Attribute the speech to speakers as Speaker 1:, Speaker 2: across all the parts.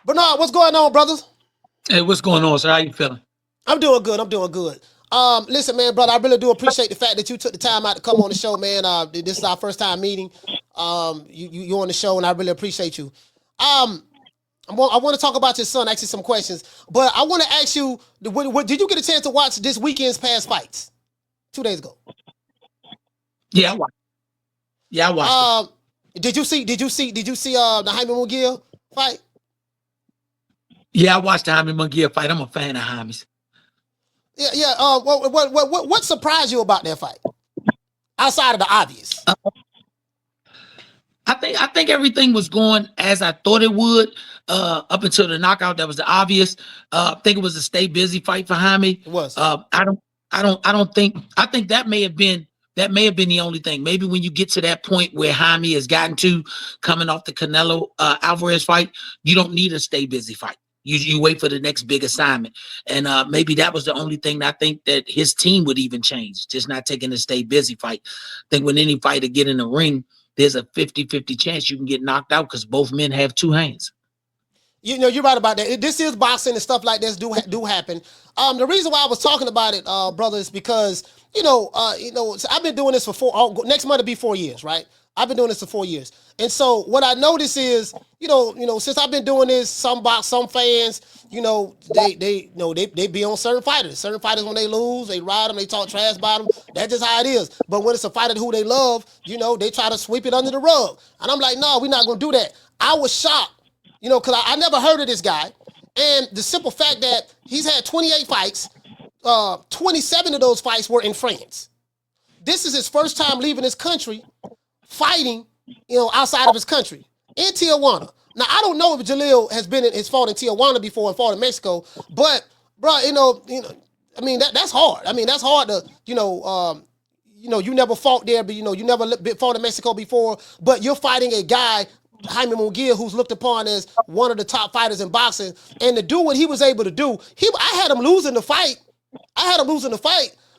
Speaker 1: Bernard, what's going on, brothers?
Speaker 2: Hey, what's going on, sir? How you feeling?
Speaker 1: I'm doing good. I'm doing good. Listen, man, brother, I really do appreciate the fact that you took the time out to come on the show, man. This is our first time meeting. You on the show, and I really appreciate you. Um, I want to talk about your son, ask you some questions, but I want to ask you, did you get a chance to watch this weekend's past fights 2 days ago?
Speaker 2: Yeah, I watched. Yeah, I watched it.
Speaker 1: Did you see the Jaime Munguia fight?
Speaker 2: Yeah, I watched the Jaime Munguia fight. I'm a fan of Jaime's.
Speaker 1: Yeah, yeah. What surprised you about that fight outside of the obvious?
Speaker 2: I think everything was going as I thought it would. Up until the knockout, that was the obvious. I think it was a stay busy fight for Jaime.
Speaker 1: It was.
Speaker 2: I don't think. I think that may have been the only thing. Maybe when you get to that point where Jaime has gotten to coming off the Canelo Alvarez fight, you don't need a stay busy fight. You wait for the next big assignment. And maybe that was the only thing I think that his team would even change, just not taking a stay busy fight. I think when any fighter get in the ring, there's a 50-50 chance you can get knocked out because both men have two hands.
Speaker 1: You know, you're right about that. This is boxing and stuff like this do happen. The reason why I was talking about it, brother, is because so I've been doing this for next month will be 4 years, right? I've been doing this for 4 years, and so what I notice is, since I've been doing this, some fans, they be on certain fighters. Certain fighters, when they lose, they ride them, they talk trash about them. That's just how it is. But when it's a fighter who they love, they try to sweep it under the rug, and I'm like, no, we're not gonna do that. I was shocked. Because I never heard of this guy. And the simple fact that he's had 28 fights, 27 of those fights were in France. This is his first time leaving his country, fighting, outside of his country, in Tijuana. Now, I don't know if Jalil has fought in Tijuana before and fought in Mexico, but, bro, I mean, that's hard. I mean, that's hard to, you never fought there, but, you never fought in Mexico before, but you're fighting a guy, Jaime Munguia, who's looked upon as one of the top fighters in boxing, and to do what he was able to do, I had him losing the fight.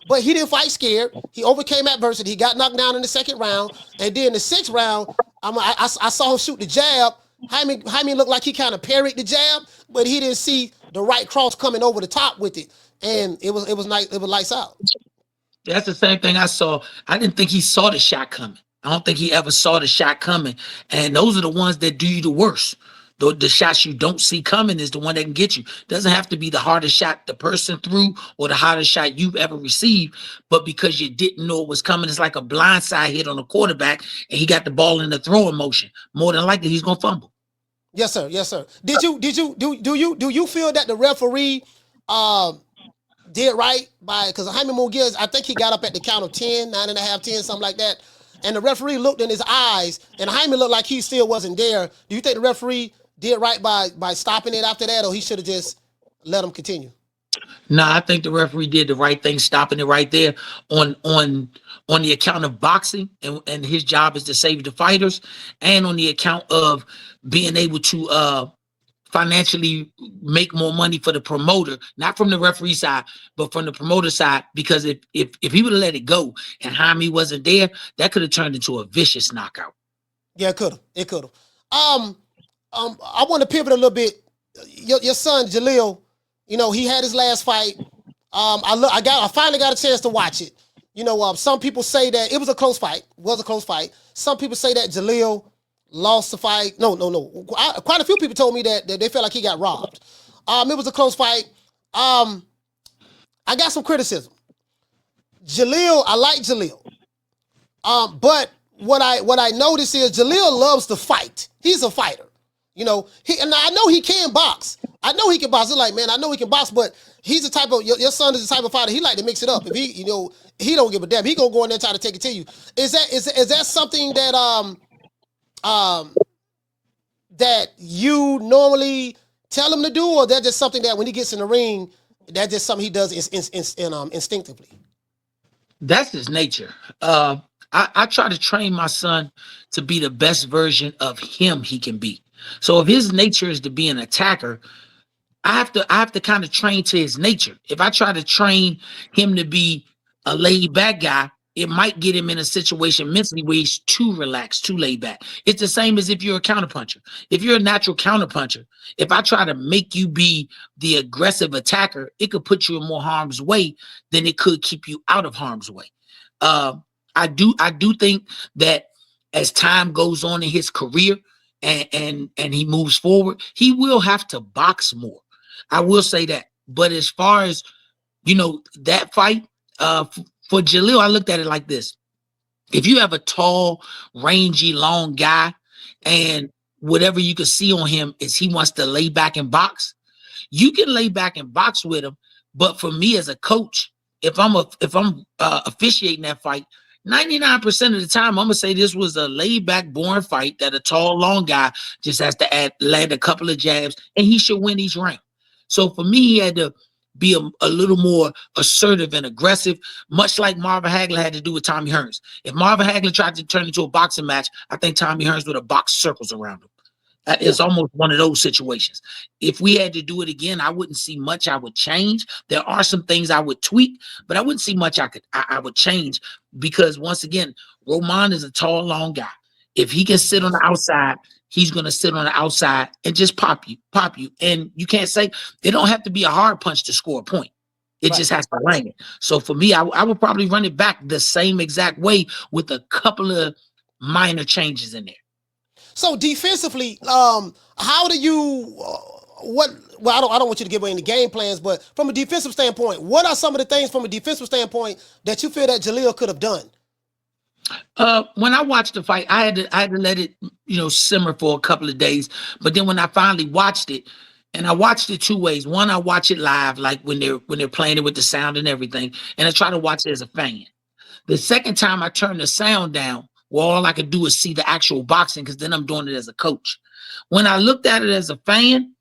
Speaker 1: But he didn't fight scared. He overcame adversity. He got knocked down in the second round, and then the sixth round, I saw him shoot the jab. Jaime looked like he kind of parried the jab, but he didn't see the right cross coming over the top with it, and it was nice. It was lights out.
Speaker 2: That's the same thing I saw. I didn't think he saw the shot coming. I don't think he ever saw the shot coming. And those are the ones that do you the worst. The shots you don't see coming is the one that can get you. Doesn't have to be the hardest shot the person threw or the hardest shot you've ever received, but because you didn't know it was coming, it's like a blindside hit on a quarterback, and he got the ball in the throwing motion. More than likely, he's gonna fumble.
Speaker 1: Yes, sir. Yes, sir. Do you feel that the referee did right by, because Jaime Munguia, I think he got up at the count of 10, 9.5, 10, something like that. And the referee looked in his eyes, and Jaime looked like he still wasn't there. Do you think the referee did right by stopping it after that, or he should have just let him continue?
Speaker 2: Nah, I think the referee did the right thing, stopping it right there on the account of boxing, and his job is to save the fighters, and on the account of being able to financially make more money for the promoter, not from the referee side, but from the promoter side. Because if he would have let it go and Jaime wasn't there, that could have turned into a vicious knockout.
Speaker 1: Yeah, it could have. It could have. I want to pivot a little bit. Your son Jalil, he had his last fight. I finally got a chance to watch it. Some people say that it was a close fight. Some people say that Jalil lost the fight. No. Quite a few people told me that they felt like he got robbed. It was a close fight. I got some criticism. I like Jalil. But what I notice is Jalil loves to fight. He's a fighter. And I know he can box. I know he can box. It's like, man, I know he can box, but he's the type of, your son is the type of fighter, he like to mix it up. If he don't give a damn. He gonna go in there and try to take it to you. Is that something that that you normally tell him to do, or that's just something that when he gets in the ring, that's just something he does instinctively?
Speaker 2: That's his nature. I try to train my son to be the best version of him he can be. So if his nature is to be an attacker, I have to kind of train to his nature. If I try to train him to be a laid back guy, it might get him in a situation mentally where he's too relaxed, too laid back. It's the same as if you're a counterpuncher. If you're a natural counterpuncher, if I try to make you be the aggressive attacker, it could put you in more harm's way than it could keep you out of harm's way. Uh, I do think that as time goes on in his career and he moves forward, he will have to box more. I will say that. But as far as that fight, for Jalil, I looked at it like this. If you have a tall, rangy, long guy, and whatever you can see on him is he wants to lay back and box, you can lay back and box with him. But for me as a coach, if I'm officiating that fight, 99% of the time I'm gonna say this was a laid back, boring fight that a tall, long guy just has to land a couple of jabs, and he should win each round. So for me, he had to be a little more assertive and aggressive, much like Marvin Hagler had to do with Tommy Hearns. If Marvin Hagler tried to turn into a boxing match, I think Tommy Hearns would have boxed circles around him.
Speaker 1: Yeah.
Speaker 2: It's almost one of those situations. If we had to do it again, I wouldn't see much I would change. There are some things I would tweak, but I wouldn't see much I would change, because once again, Roman is a tall, long guy. If he can sit on the outside, he's going to sit on the outside and just pop you. And you can't say it don't have to be a hard punch to score a point. It
Speaker 1: Right.
Speaker 2: just has to land. So for me, I would probably run it back the same exact way with a couple of minor changes in there.
Speaker 1: So defensively, how do you what? Well, I don't want you to give away any game plans, but from a defensive standpoint, what are some of the things from a defensive standpoint that you feel that Jalil could have done?
Speaker 2: When I watched the fight, I had to let it, simmer for a couple of days. But then when I finally watched it, and I watched it two ways. One, I watch it live, like when they're playing it with the sound and everything, and I try to watch it as a fan. The second time I turned the sound down, well, all I could do is see the actual boxing, because then I'm doing it as a coach. When I looked at it as a fan,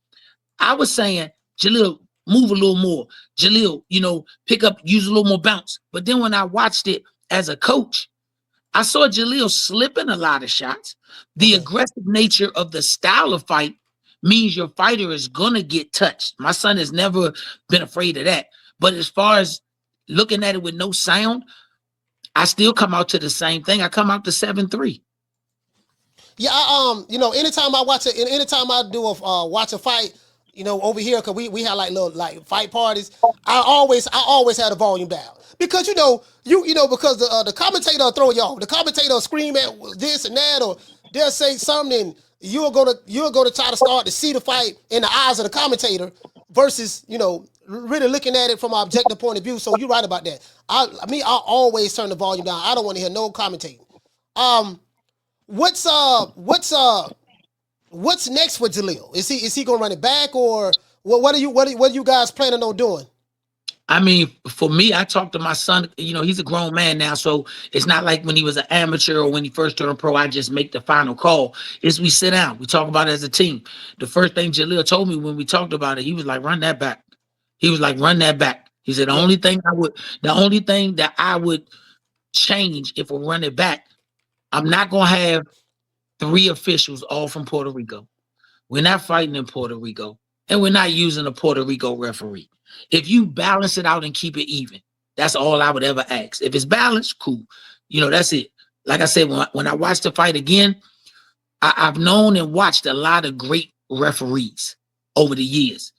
Speaker 2: I was saying, Jalil, move a little more. Jalil, pick up, use a little more bounce. But then when I watched it as a coach, I saw Jalil slipping a lot of shots. The
Speaker 1: Okay.
Speaker 2: aggressive nature of the style of fight means your fighter is going to get touched. My son has never been afraid of that. But as far as looking at it with no sound, I still come out to the same thing. I come out to 7-3.
Speaker 1: Yeah, anytime I watch it, and anytime I do a watch a fight, over here, because we had like little like fight parties, I always had the volume down, because because the commentator will throw you off. The commentator will scream at this and that, or they'll say something, and you're gonna try to start to see the fight in the eyes of the commentator versus really looking at it from an objective point of view. So you're right about that. I always turn the volume down. I don't want to hear no commentating. Um, what's what's next for Jalil? Is he gonna run it back, or what are you guys planning on doing?
Speaker 2: I mean, for me, I talked to my son. He's a grown man now, so it's not like when he was an amateur or when he first turned pro, I just make the final call. Is we sit down, we talk about it as a team. The first thing Jalil told me when we talked about it, he was like, "Run that back." He was like, "Run that back." He said,
Speaker 1: Yeah.
Speaker 2: the only thing that I would change if we run it back, I'm not gonna have three officials all from Puerto Rico. We're not fighting in Puerto Rico, and we're not using a Puerto Rico referee. If you balance it out and keep it even, that's all I would ever ask. If it's balanced, cool. That's it. Like I said, when I watched the fight again, I've known and watched a lot of great referees over the years,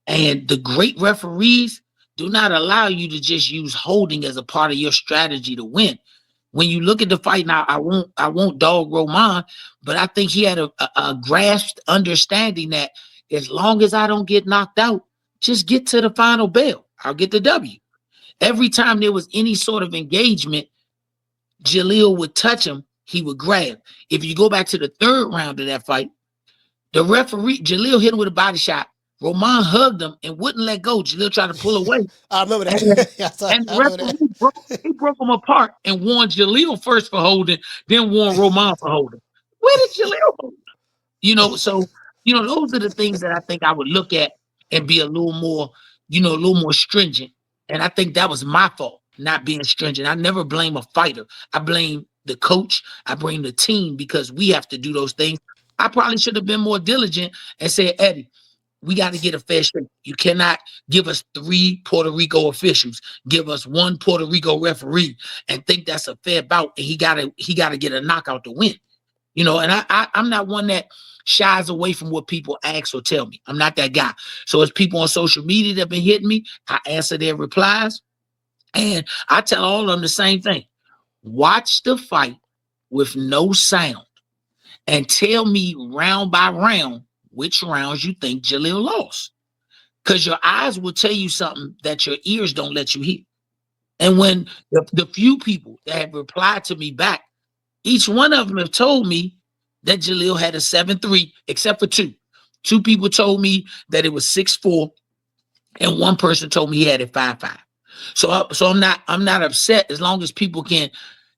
Speaker 2: and the great referees do not allow you to just use holding as a part of your strategy to win. When you look at the fight now, I won't dog Roman, but I think he had a grasped understanding that as long as I don't get knocked out, just get to the final bell. I'll get the W. Every time there was any sort of engagement, Jalil would touch him, he would grab. If you go back to the third round of that fight, the referee, Jalil hit him with a body shot. Roman hugged him and wouldn't let go. Jalil tried to pull away.
Speaker 1: I remember
Speaker 2: And,
Speaker 1: that. Yes, I
Speaker 2: and the
Speaker 1: remember that.
Speaker 2: referee broke them apart and warned Jalil first for holding, then warned Roman for holding. Where did Jalil hold? So those are the things that I think I would look at and be a little more, a little more stringent. And I think that was my fault, not being stringent. I never blame a fighter. I blame the coach. I blame the team, because we have to do those things. I probably should have been more diligent and said, Eddie, we got to get a fair shake. You cannot give us 3 Puerto Rico officials, give us 1 Puerto Rico referee, and think that's a fair bout. And he gotta get a knockout to win. And I'm not one that shies away from what people ask or tell me. I'm not that guy. So as people on social media that have been hitting me, I answer their replies, and I tell all of them the same thing. Watch the fight with no sound and tell me round by round which rounds you think Jalil lost. Because your eyes will tell you something that your ears don't let you hear. And when the few people that have replied to me back, each one of them have told me that Jalil had a 7-3, except for two. Two people told me that it was 6-4, and one person told me he had it 5-5. So I'm not upset as long as people can.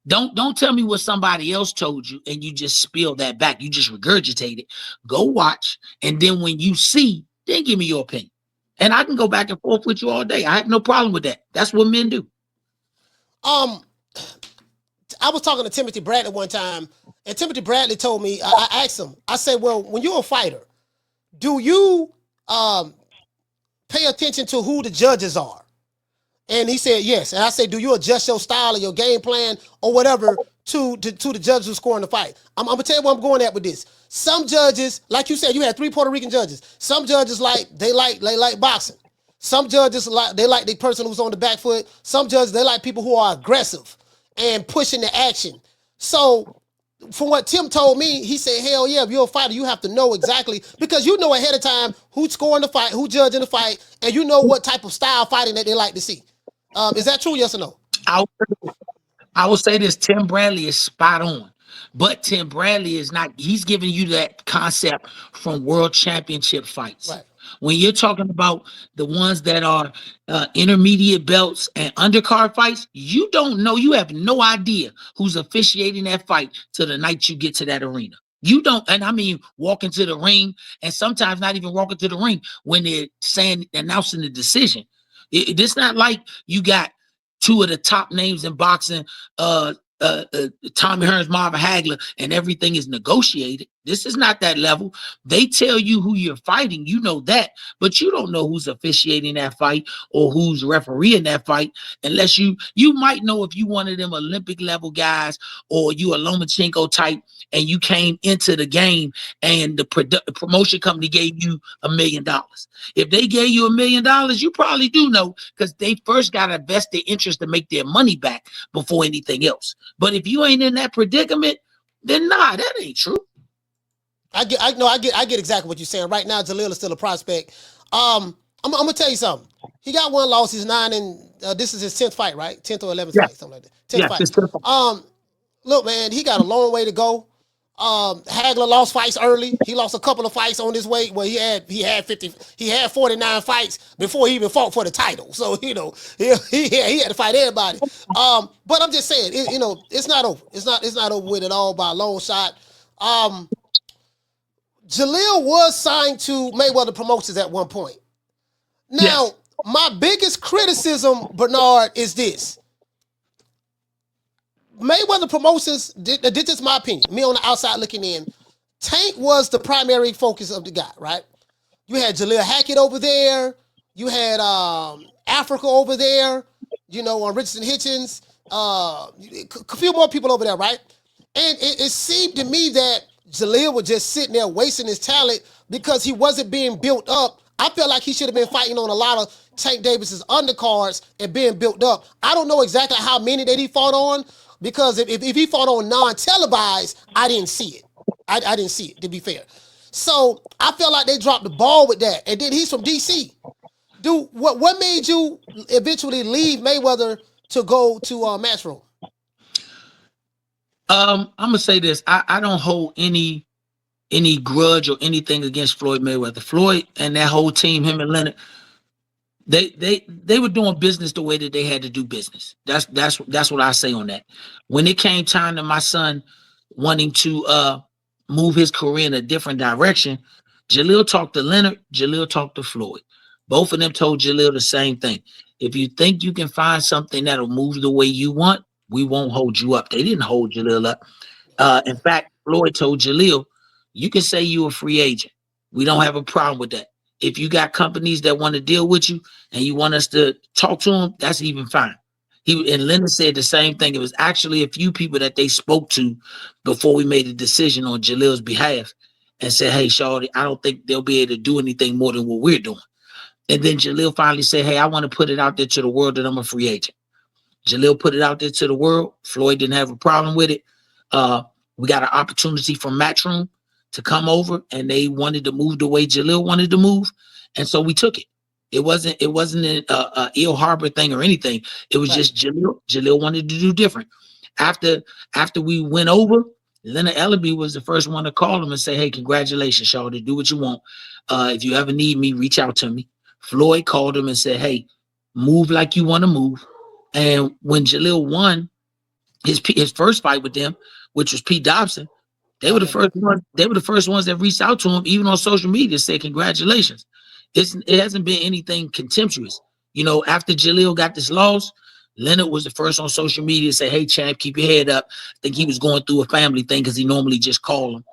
Speaker 2: Don't tell me what somebody else told you and you just spill that back. You just regurgitate it. Go watch, and then when you see, then give me your opinion. And I can go back and forth with you all day. I have no problem with that. That's what men do.
Speaker 1: I was talking to Timothy Bradley one time, and Timothy Bradley told me, I asked him, I said, well, when you're a fighter, do you pay attention to who the judges are? And he said, yes. And I said, do you adjust your style or your game plan or whatever to the judges who scoring the fight? I'm going to tell you where I'm going at with this. Some judges, like you said, you had 3 Puerto Rican judges. Some judges like boxing. Some judges they like the person who's on the back foot. Some judges, they like people who are aggressive and pushing the action. So from what Tim told me, he said, hell yeah, if you're a fighter, you have to know exactly, because you know ahead of time who's scoring the fight, who's judging the fight, and you know what type of style fighting that they like to see. Is that true, yes or no?
Speaker 2: I will say this, Tim Bradley is spot on. But Tim Bradley is not, he's giving you that concept from world championship fights.
Speaker 1: Right.
Speaker 2: When you're talking about the ones that are intermediate belts and undercard fights, you don't know, you have no idea who's officiating that fight till the night you get to that arena. You don't, and I mean, walk into the ring, and sometimes not even walk into the ring when they're announcing the decision. It's not like you got 2 of the top names in boxing, Tommy Hearns, Marvin Hagler, and everything is negotiated. This is not that level. They tell you who you're fighting, you know that, but you don't know who's officiating that fight or who's refereeing that fight, unless you might know if you one of them Olympic level guys or you a Lomachenko type and you came into the game and the promotion company gave you $1 million. If they gave you $1 million, you probably do know, because they first got a vested interest to make their money back before anything else. But if you ain't in that predicament, then nah, that ain't true.
Speaker 1: I get exactly what you're saying. Right now, Jalil is still a prospect. I'm gonna tell you something. He got 1 loss. He's 9 and this is his 10th fight, right? 10th or 11th fight, something like that. 10th fight. Look, man, he got a long way to go. Hagler lost fights early. He lost a couple of fights on his way. Well, he had 49 fights before he even fought for the title. So he had to fight everybody. But I'm just saying, it's not over. It's not over with at all by a long shot. Jalil was signed to Mayweather Promotions at one point. Now, my biggest criticism, Bernard, is this. Mayweather Promotions, this is my opinion, me on the outside looking in, Tank was the primary focus of the guy, right? You had Jalil Hackett over there. You had Africa over there, on Richardson Hitchens. A few more people over there, right? And it seemed to me that Jalil was just sitting there wasting his talent because he wasn't being built up. I feel like he should have been fighting on a lot of Tank Davis's undercards and being built up. I don't know exactly how many that he fought on, because if he fought on non-televised, I didn't see it. I didn't see it, to be fair. So I feel like they dropped the ball with that. And then he's from D.C. Dude, what made you eventually leave Mayweather to go to Matchroom?
Speaker 2: I'm gonna say this. I don't hold any grudge or anything against Floyd Mayweather. Floyd and that whole team, him and Leonard, they were doing business the way that they had to do business. That's what I say on that. When it came time to my son wanting to move his career in a different direction, Jalil talked to Leonard, Jalil talked to Floyd. Both of them told Jalil the same thing. If you think you can find something that'll move the way you want, we won't hold you up. They didn't hold Jalil up. In fact, Floyd told Jalil, you can say you're a free agent. We don't have a problem with that. If you got companies that want to deal with you and you want us to talk to them, that's even fine. And Leonard said the same thing. It was actually a few people that they spoke to before we made a decision on Jalil's behalf and said, hey, Shawty, I don't think they'll be able to do anything more than what we're doing. And then Jalil finally said, hey, I want to put it out there to the world that I'm a free agent. Jalil put it out there to the world. Floyd didn't have a problem with it. We got an opportunity from Matchroom to come over, and they wanted to move the way Jalil wanted to move, and so we took it. It wasn't a ill harbor thing or anything. It was just Jalil. Jalil wanted to do different. After we went over, Leonard Ellaby was the first one to call him and say, hey, congratulations, Shawty, do what you want. If you ever need me, reach out to me. Floyd called him and said, hey, move like you want to move. And when Jalil won his first fight with them, which was Pete Dobson, they were the first ones. They were the first ones that reached out to him, even on social media, say congratulations. It hasn't been anything contemptuous. You know, after Jalil got this loss, Leonard was the first on social media to say, hey, champ, keep your head up. I think he was going through a family thing because he normally just called him.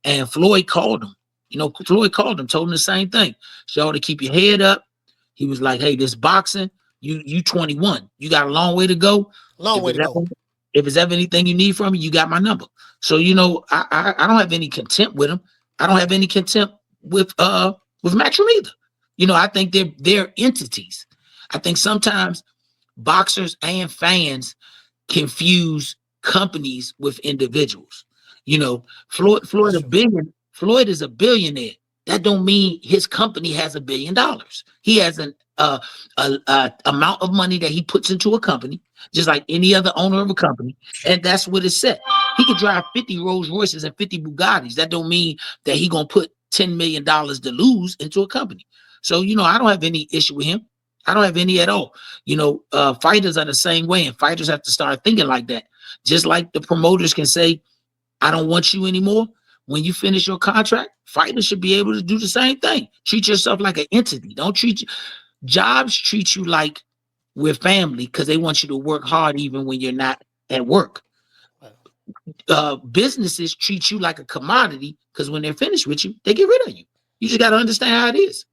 Speaker 2: And Floyd called him. You know, Floyd called him, told him the same thing. Show to keep your head up. He was like, hey, this boxing, you 21. You got a long way to go.
Speaker 1: Long way to go.
Speaker 2: If it's ever anything you need from me, you got my number. So, you know, I don't have any contempt with him. I don't have any contempt with Matchroom either. You know, I think they're entities. I think sometimes boxers and fans confuse companies with individuals. You know, Floyd is a billionaire. That don't mean his company has $1 billion. He has an amount of money that he puts into a company, just like any other owner of a company, and that's what it's set. He could drive 50 Rolls Royces and 50 Bugattis. That don't mean that he gonna put $10 million to lose into a company. So, you know, I don't have any issue with him. I don't have any at all. You know, fighters are the same way, and fighters have to start thinking like that. Just like the promoters can say, I don't want you anymore. When you finish your contract, fighters should be able to do the same thing. Treat yourself like an entity. Don't jobs treat you like we're family because they want you to work hard even when you're not at work. Businesses treat you like a commodity because when they're finished with you, they get rid of you. You just got to understand how it is.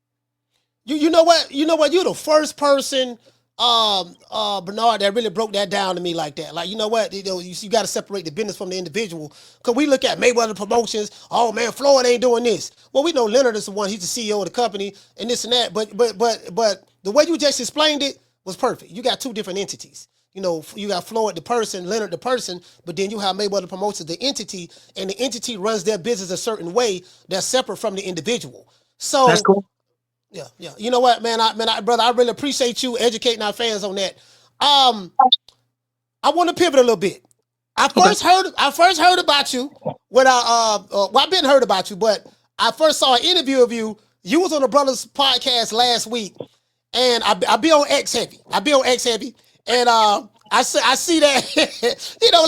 Speaker 1: You know what? You're the first person, Bernard, that really broke that down to me like that. Like, you know what? You got to separate the business from the individual. Because we look at Mayweather Promotions. Oh man, Floyd ain't doing this. Well, we know Leonard is the one. He's the CEO of the company and this and that. But the way you just explained it was perfect. You got two different entities. You know, you got Floyd the person, Leonard the person, but then you have Mayweather Promotions, the entity, and the entity runs their business a certain way that's separate from the individual. So
Speaker 2: that's cool.
Speaker 1: Yeah. You know what, man? Brother, I really appreciate you educating our fans on that. I want to pivot a little bit. I first heard about you when I've been heard about you, but I first saw an interview of you. You was on the Brothers podcast last week, and I be on X Heavy, and I see that, you know,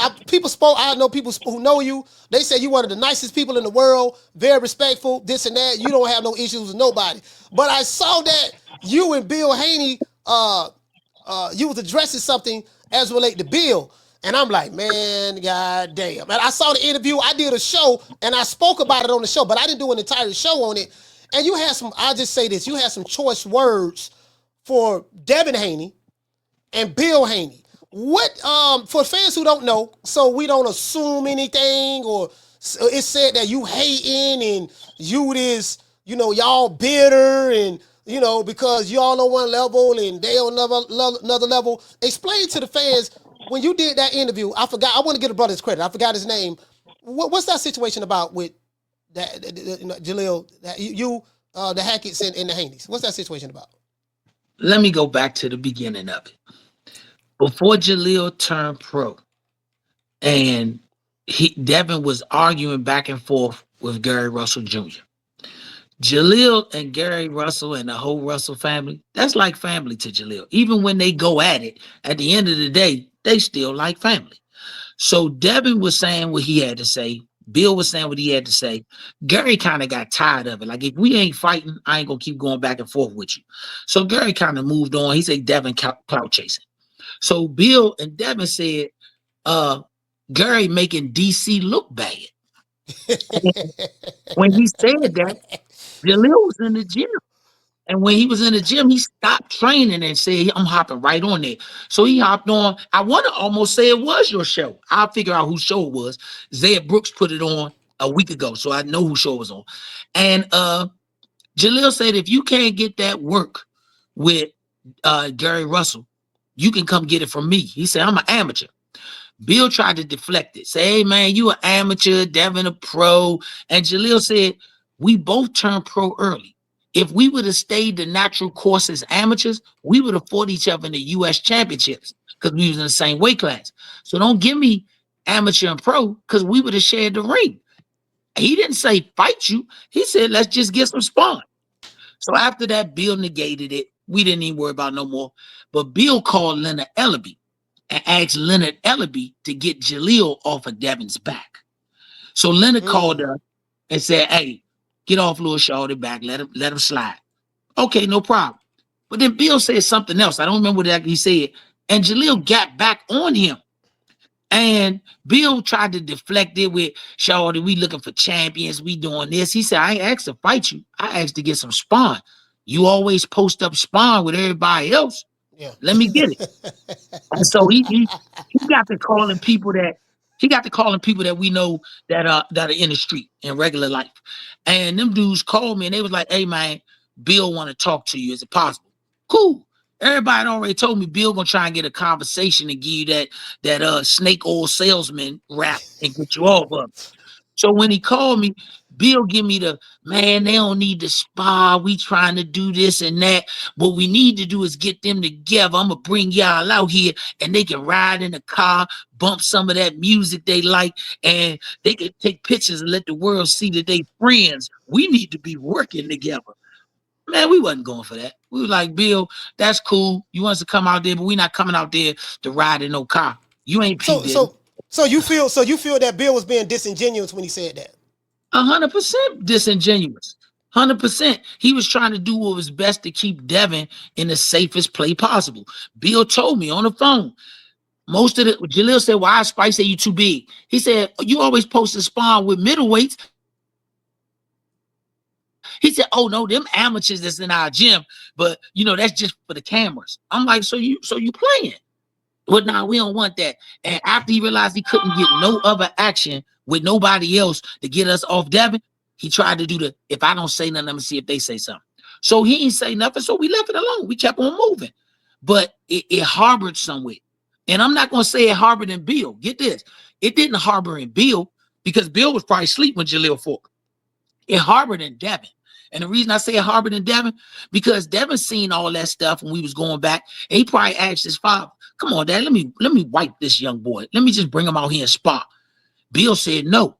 Speaker 1: like people spoke. I know people who know you. They say you one of the nicest people in the world, very respectful, this and that. You don't have no issues with nobody. But I saw that you and Bill Haney, you was addressing something as relate to Bill. And I'm like, man, god damn. And I saw the interview. I did a show, and I spoke about it on the show, but I didn't do an entire show on it. And you had I'll just say this, you had some choice words for Devin Haney and Bill Haney. What, for fans who don't know, so we don't assume anything, or it's said that you hating and you this, you know, y'all bitter and, you know, because y'all on one level and they on another level. Explain to the fans, when you did that interview, I want to give the brother his credit. I forgot his name. What's that situation about with that, Jalil, the Hacketts and the Haneys? What's that situation about?
Speaker 2: Let me go back to the beginning of it. Before Jalil turned pro, and Devin was arguing back and forth with Gary Russell Jr. Jalil and Gary Russell and the whole Russell family, that's like family to Jalil. Even when they go at it, at the end of the day, they still like family. So Devin was saying what he had to say. Bill was saying what he had to say. Gary kind of got tired of it. Like, if we ain't fighting, I ain't going to keep going back and forth with you. So Gary kind of moved on. He said Devin clout chasing. So Bill and Devin said, Gary making DC look bad. And when he said that, Jalil was in the gym. And when he was in the gym, he stopped training and said, I'm hopping right on there. So he hopped on. I want to almost say it was your show. I'll figure out whose show it was. Zed Brooks put it on a week ago, so I know whose show it was on. And Jalil said, if you can't get that work with Gary Russell, you can come get it from me. He said, I'm an amateur. Bill tried to deflect it. Say, hey, man, you an amateur, Devin a pro. And Jalil said, we both turned pro early. If we would have stayed the natural course as amateurs, we would have fought each other in the U.S. championships because we was in the same weight class. So don't give me amateur and pro because we would have shared the ring. He didn't say fight you. He said, let's just get some sparring. So after that, Bill negated it. We didn't even worry about no more. But Bill called Leonard Ellaby and asked Leonard Ellaby to get Jalil off of Devin's back. So Leonard called us and said, hey, get off little Shorty back. Let him slide. Okay, no problem. But then Bill said something else. I don't remember what he said. And Jalil got back on him. And Bill tried to deflect it with, Shorty, we looking for champions. We doing this. He said, I ain't asked to fight you. I asked to get some spawn. You always post up spawn with everybody else.
Speaker 1: Yeah.
Speaker 2: Let me get it. And so he got to calling people that we know that are in the street in regular life. And them dudes called me and they was like, hey man, Bill want to talk to you. Is it possible? Cool. Everybody already told me Bill gonna try and get a conversation and give you that snake oil salesman rap and get you off of it. So when he called me, Bill give me the, man, they don't need to spar. We trying to do this and that. What we need to do is get them together. I'm going to bring y'all out here and they can ride in the car, bump some of that music they like, and they can take pictures and let the world see that they friends. We need to be working together. Man, we wasn't going for that. We were like, Bill, that's cool. You want us to come out there, but we not coming out there to ride in no car. You ain't P. Diddy.
Speaker 1: So you feel that Bill was being disingenuous when he said that?
Speaker 2: 100% disingenuous. 100%. He was trying to do what was best to keep Devin in the safest play possible. Bill told me on the phone. Most of the Jalil said, "Why Spice say you too big?" He said, "You always post to spawn with middleweights." He said, "Oh no, them amateurs that's in our gym, but you know that's just for the cameras." I'm like, "So you playing?" Well, nah, we don't want that. And after he realized he couldn't get no other action with nobody else to get us off Devin, he tried to do the, if I don't say nothing, I'm gonna see if they say something. So he ain't say nothing, so we left it alone. We kept on moving. But it harbored somewhere. And I'm not gonna say it harbored in Bill. Get this. It didn't harbor in Bill because Bill was probably asleep when Jalil fought. It harbored in Devin. And the reason I say it harbored in Devin, because Devin seen all that stuff when we was going back, and he probably asked his father, "Come on, Dad, let me wipe this young boy. Let me just bring him out here and spar." Bill said no.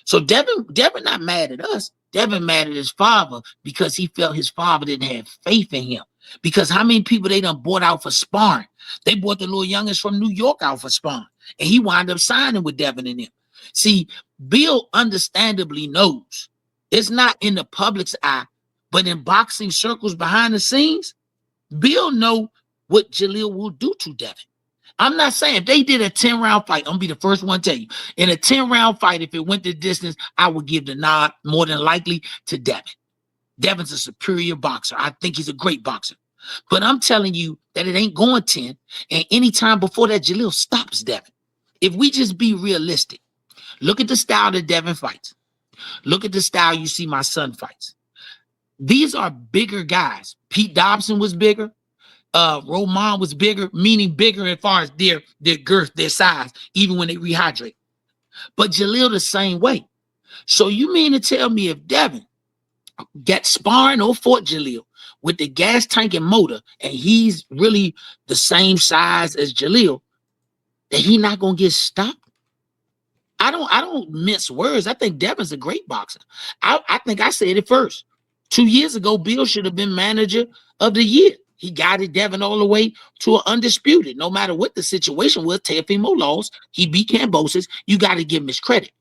Speaker 2: So Devin not mad at us. Devin mad at his father because he felt his father didn't have faith in him. Because how many people they done bought out for sparring? They bought the little youngest from New York out for sparring, and he wound up signing with Devin and him. See, Bill understandably knows it's not in the public's eye, but in boxing circles behind the scenes, Bill know what Jalil will do to Devin. I'm not saying if they did a 10-round fight, I'm gonna be the first one to tell you. In a 10-round fight, if it went the distance, I would give the nod more than likely to Devin. Devin's a superior boxer. I think he's a great boxer. But I'm telling you that it ain't going 10. And any time before that, Jalil stops Devin. If we just be realistic, look at the style that Devin fights. Look at the style you see my son fights. These are bigger guys. Pete Dobson was bigger. Roman was bigger, meaning bigger as far as their girth, their size, even when they rehydrate. But Jalil the same way. So you mean to tell me if Devin got sparring or fought Jalil with the gas tank and motor, and he's really the same size as Jalil, that he not gonna get stopped? I don't mince words. I think Devin's a great boxer. I think I said it first. 2 years ago, Bill should have been manager of the year. He guided Devin all the way to an undisputed. No matter what the situation was, Teofimo lost. He beat Cambosis. You got to give him his credit.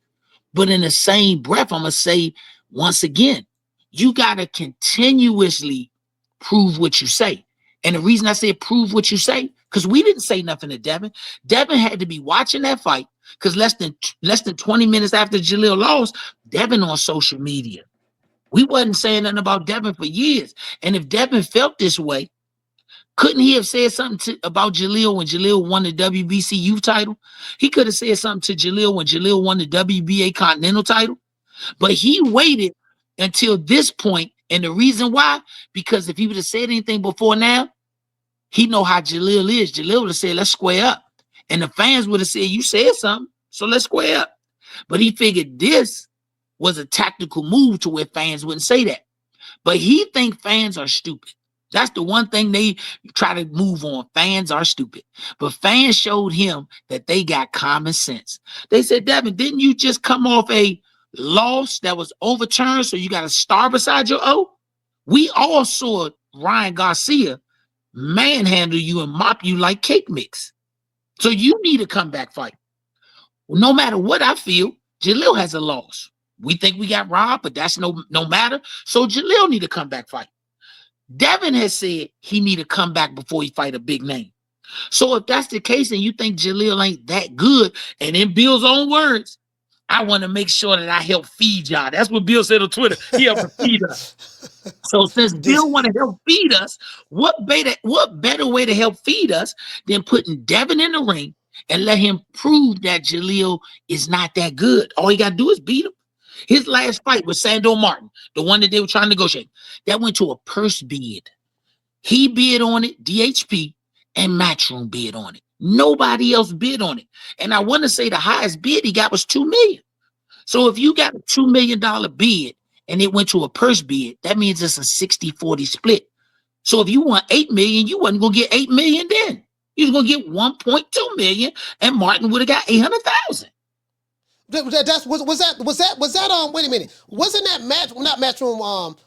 Speaker 2: But in the same breath, I'm going to say once again, you got to continuously prove what you say. And the reason I say prove what you say, because we didn't say nothing to Devin. Devin had to be watching that fight, Because less than 20 minutes after Jalil lost, Devin on social media. We wasn't saying nothing about Devin for years. And if Devin felt this way, couldn't he have said something about Jalil when Jalil won the WBC youth title? He could have said something to Jalil when Jalil won the WBA Continental title. But he waited until this point, and the reason why, because if he would have said anything before now, he know how Jalil is. Jalil would have said, let's square up. And the fans would have said, you said something, so let's square up. But he figured this was a tactical move to where fans wouldn't say that. But he think fans are stupid. That's the one thing they try to move on. Fans are stupid. But fans showed him that they got common sense. They said, Devin, didn't you just come off a loss that was overturned, so you got a star beside your O? We all saw Ryan Garcia manhandle you and mop you like cake mix. So you need a comeback fight. No matter what I feel, Jalil has a loss. We think we got robbed, but that's no matter. So Jalil need a comeback fight. Devin has said he need a comeback before he fight a big name. So if that's the case and you think Jalil ain't that good, and in Bill's own words, I want to make sure that I help feed y'all. That's what Bill said on Twitter. He helped feed us. So since Bill want to help feed us, what better way to help feed us than putting Devin in the ring and let him prove that Jalil is not that good? All he got to do is beat him. His last fight was Sandor Martin, the one that they were trying to negotiate. That went to a purse bid. He bid on it, DHP, and Matchroom bid on it. Nobody else bid on it. And I want to say the highest bid he got was $2 million. So if you got a $2 million bid and it went to a purse bid, that means it's a 60-40 split. So if you want $8 million, you wasn't gonna get $8 million then. You was gonna get $1.2 million, and Martin would have got $800,000.
Speaker 1: Was that wait a minute. Wasn't that Matchroom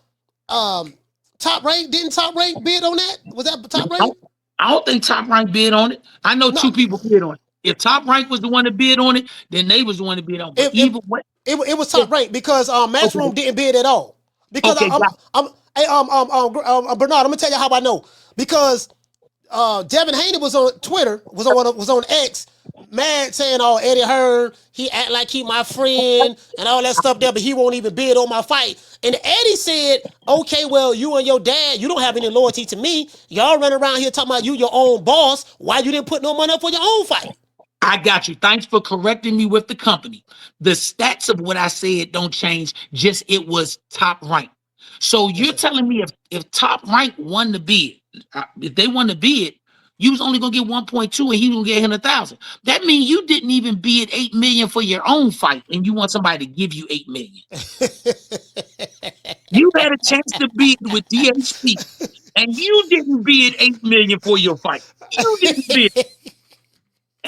Speaker 1: Top Rank? Didn't Top Rank bid on that? Was that Top Rank?
Speaker 2: I don't think Top Rank bid on it. I know two people bid on it. If Top Rank was the one that bid on it, then they was the one that bid on it.
Speaker 1: It was Top Rank because Matchroom didn't bid at all. Because Bernard, I'm gonna tell you how I know. Because Devin Haney was on Twitter, was on X, mad saying, "Oh, Eddie Hearn, he act like he my friend and all that stuff there, but he won't even bid on my fight." And Eddie said, "Okay, well, you and your dad, you don't have any loyalty to me. Y'all running around here talking about you your own boss. Why you didn't put no money up for your own fight?"
Speaker 2: I got you. Thanks for correcting me with the company. The stats of what I said don't change. Just it was Top Rank. So you're telling me if Top Rank won the bid, if they won the bid, you was only gonna get 1.2 and he was gonna get 100,000. That means you didn't even bid $8 million for your own fight, and you want somebody to give you $8 million. You had a chance to bid with DHP, and you didn't bid $8 million for your fight. You didn't bid.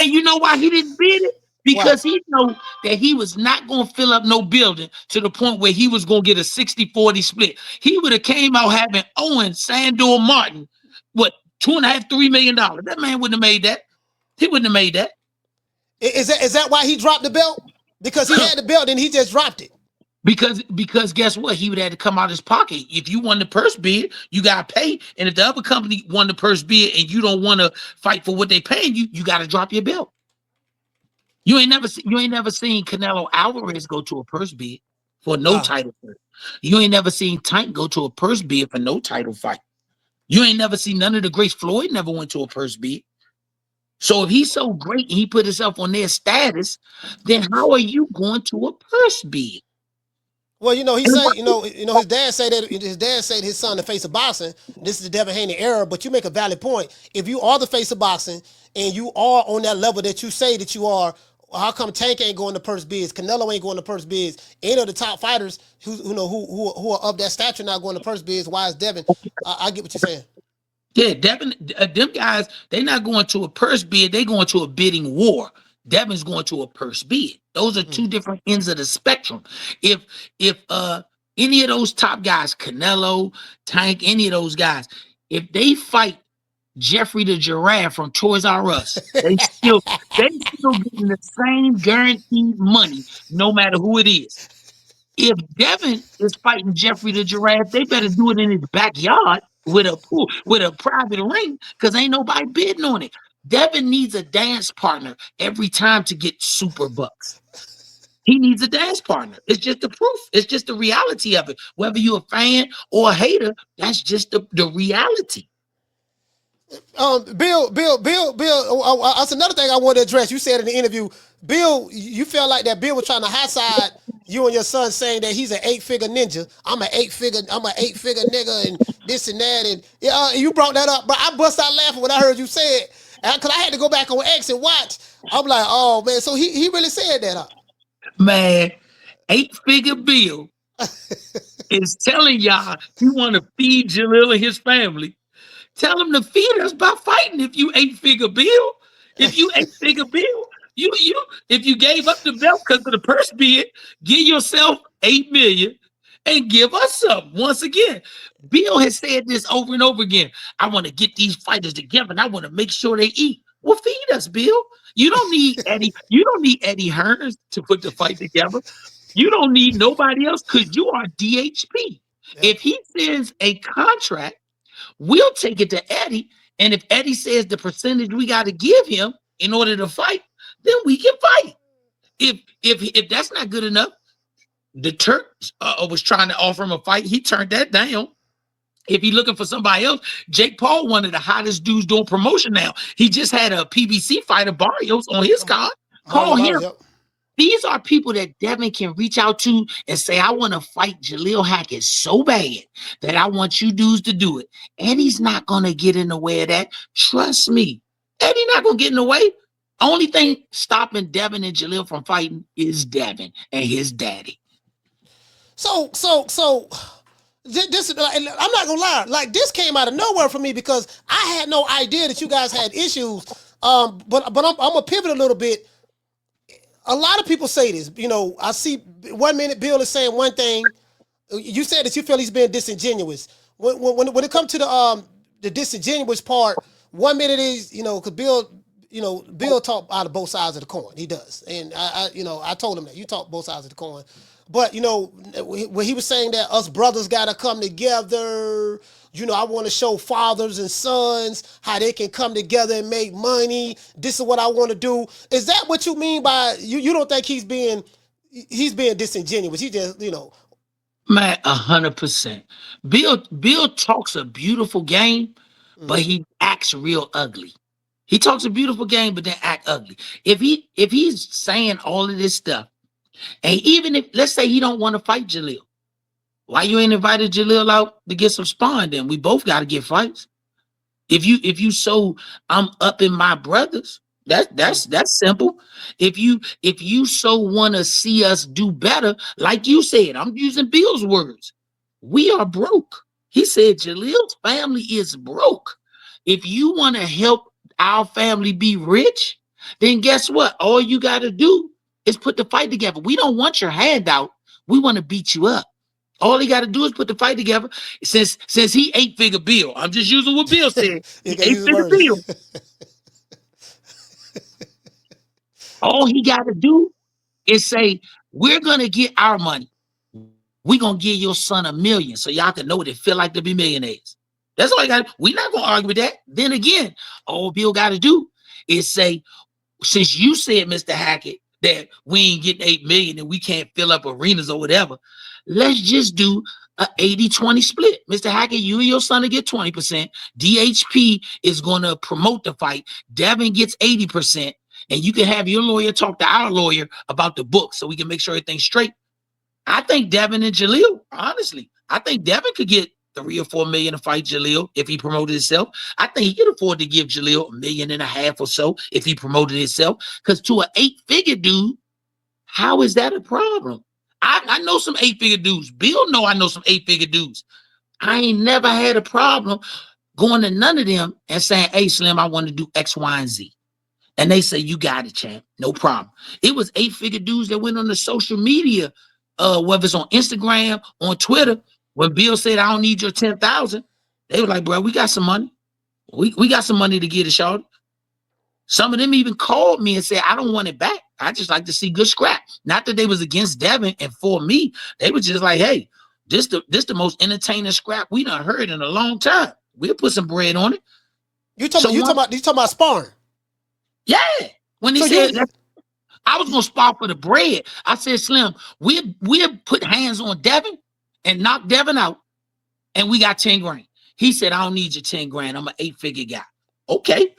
Speaker 2: And you know why he didn't bid it? Because he know that he was not going to fill up no building to the point where he was going to get a 60-40 split. He would have came out having Owen, Sandor, Martin, what, $2.5, $3 million. That man wouldn't have made that. He wouldn't have made that.
Speaker 1: Is that why he dropped the belt? Because he had the belt and he just dropped it.
Speaker 2: Because guess what? He would have to come out of his pocket. If you won the purse bid, you got to pay. And if the other company won the purse bid and you don't want to fight for what they paying you, you got to drop your belt. You ain't never seen Canelo Alvarez go to a purse bid for no title fight. You ain't never seen Tank go to a purse bid for no title fight. You ain't never seen none of the greats. Floyd never went to a purse bid. So if he's so great and he put himself on their status, then how are you going to a purse bid?
Speaker 1: Well, he said, his dad said his son the face of boxing. This is the Devin Haney era, but you make a valid point. If you are the face of boxing and you are on that level that you say that you are, how come Tank ain't going to purse bids? Canelo ain't going to purse bids. Any of the top fighters who are of that stature not going to purse bids? Why is Devin? I get what you're saying.
Speaker 2: Yeah, Devin, them guys, they not going to a purse bid. They going to a bidding war. Devin's going to a purse bid. Those are two different ends of the spectrum. If any of those top guys, Canelo, Tank, any of those guys, if they fight Jeffrey the Giraffe from Toys R Us, they still getting the same guaranteed money, no matter who it is. If Devin is fighting Jeffrey the Giraffe, they better do it in his backyard with a pool, with a private ring, because ain't nobody bidding on it. Devin needs a dance partner every time to get super bucks. He needs a dance partner. It's just the proof. It's just the reality of it. Whether you're a fan or a hater, that's just the reality.
Speaker 1: Bill. That's another thing I want to address. You said in the interview, Bill, you felt like that Bill was trying to high side you and your son, saying that he's an 8-figure ninja. I'm an 8-figure nigga, and this and that, and you brought that up. But I bust out laughing when I heard you say it, because I had to go back on X and watch. I'm like, oh man, so he really said that, huh?
Speaker 2: Man, 8-figure Bill is telling y'all he want to feed Jalil and his family. Tell him to feed us by fighting. If you 8-figure Bill, if you 8-figure Bill, you if you gave up the belt because of the purse bid, give yourself 8 million and give us some. Once again, Bill has said this over and over again. I want to get these fighters together and I want to make sure they eat. Well, feed us, Bill. You don't need Eddie. You don't need Eddie Hearns to put the fight together. You don't need nobody else because you are DHP.
Speaker 1: Yeah.
Speaker 2: If he sends a contract, we'll take it to Eddie. And if Eddie says the percentage we got to give him in order to fight, then we can fight. If that's not good enough, the Turk was trying to offer him a fight. He turned that down. If he's looking for somebody else, Jake Paul, one of the hottest dudes doing promotion now. He just had a PBC fighter, Barrios, on his card. Call him.
Speaker 1: Yep.
Speaker 2: These are people that Devin can reach out to and say, I want to fight Jalil Hackett so bad that I want you dudes to do it. Eddie's not going to get in the way of that. Trust me. Eddie not going to get in the way. Only thing stopping Devin and Jalil from fighting is Devin and his daddy.
Speaker 1: So this, I'm not gonna lie, like this came out of nowhere for me because I had no idea that you guys had issues. But I'm gonna pivot a little bit. A lot of people say this, I see 1 minute Bill is saying one thing. You said that you feel he's being disingenuous. When it comes to the disingenuous part, 1 minute is, because Bill talk out of both sides of the coin. He does. And I told him that. You talk both sides of the coin. But, when he was saying that us brothers got to come together, I want to show fathers and sons how they can come together and make money. This is what I want to do. Is that what you mean by, you don't think he's being disingenuous? He just,
Speaker 2: Man, 100%. Bill talks a beautiful game, but he acts real ugly. He talks a beautiful game, but then act ugly. If he's saying all of this stuff, and even if, let's say he don't want to fight Jalil, why you ain't invited Jalil out to get some sparring? Then we both got to get fights. If you so I'm up in my brothers, that's simple. If you so want to see us do better, like you said, I'm using Bill's words. We are broke. He said Jalil's family is broke. If you want to help our family be rich, then guess what? All you got to do is put the fight together. We don't want your handout. We want to beat you up. All he got to do is put the fight together. Since he 8-figure Bill, I'm just using what Bill said. 8-figure Bill. All he got to do is say, we're going to get our money. We're going to give your son $1 million so y'all can know what it feel like to be millionaires. That's all he got. We're not going to argue with that. Then again, all Bill got to do is say, since you said, Mr. Hackett, that we ain't getting 8 million and we can't fill up arenas or whatever, let's just do a 80-20 split. Mr. Hackett, you and your son will get 20%. DHP is going to promote the fight. Devin gets 80%. And you can have your lawyer talk to our lawyer about the book so we can make sure everything's straight. I think Devin and Jalil, honestly, I think Devin could get 3 or 4 million to fight Jalil if he promoted himself. I think he could afford to give Jalil $1.5 million or so if he promoted himself. Because to an 8-figure dude, how is that a problem? I know some 8-figure dudes. Bill know I know some 8-figure dudes. I ain't never had a problem going to none of them and saying, hey, Slim, I want to do X, Y, and Z. And they say, you got it, champ. No problem. It was 8-figure dudes that went on the social media, whether it's on Instagram, on Twitter. When Bill said, I don't need your 10,000, they were like, bro, we got some money. We got some money to get it, shawty. Some of them even called me and said, I don't want it back. I just like to see good scrap. Not that they was against Devin and for me. They were just like, hey, this the most entertaining scrap we done heard in a long time. We'll put some bread on it.
Speaker 1: You talking about sparring?
Speaker 2: Yeah. When he
Speaker 1: So
Speaker 2: said
Speaker 1: you,
Speaker 2: I was gonna spar for the bread, I said, Slim, we'll put hands on Devin and knock Devin out, and we got 10 grand. He said, I don't need your 10 grand. I'm an 8-figure guy. Okay.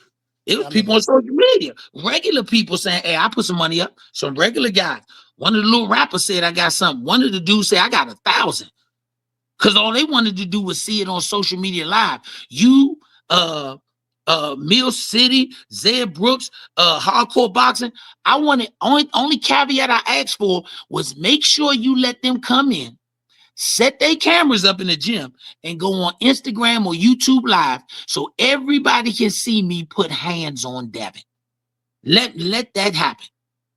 Speaker 2: It
Speaker 1: yeah,
Speaker 2: was
Speaker 1: I remember
Speaker 2: people on
Speaker 1: that.
Speaker 2: social media, regular people saying, hey, I put some money up. Some regular guys. One of the little rappers said, I got something. One of the dudes said, I got 1,000. Because all they wanted to do was see it on social media live. You, uh, Mill City, Zed Brooks, hardcore boxing. I wanted only caveat I asked for was make sure you let them come in, set their cameras up in the gym, and go on Instagram or YouTube live so everybody can see me put hands on Devin. Let that happen.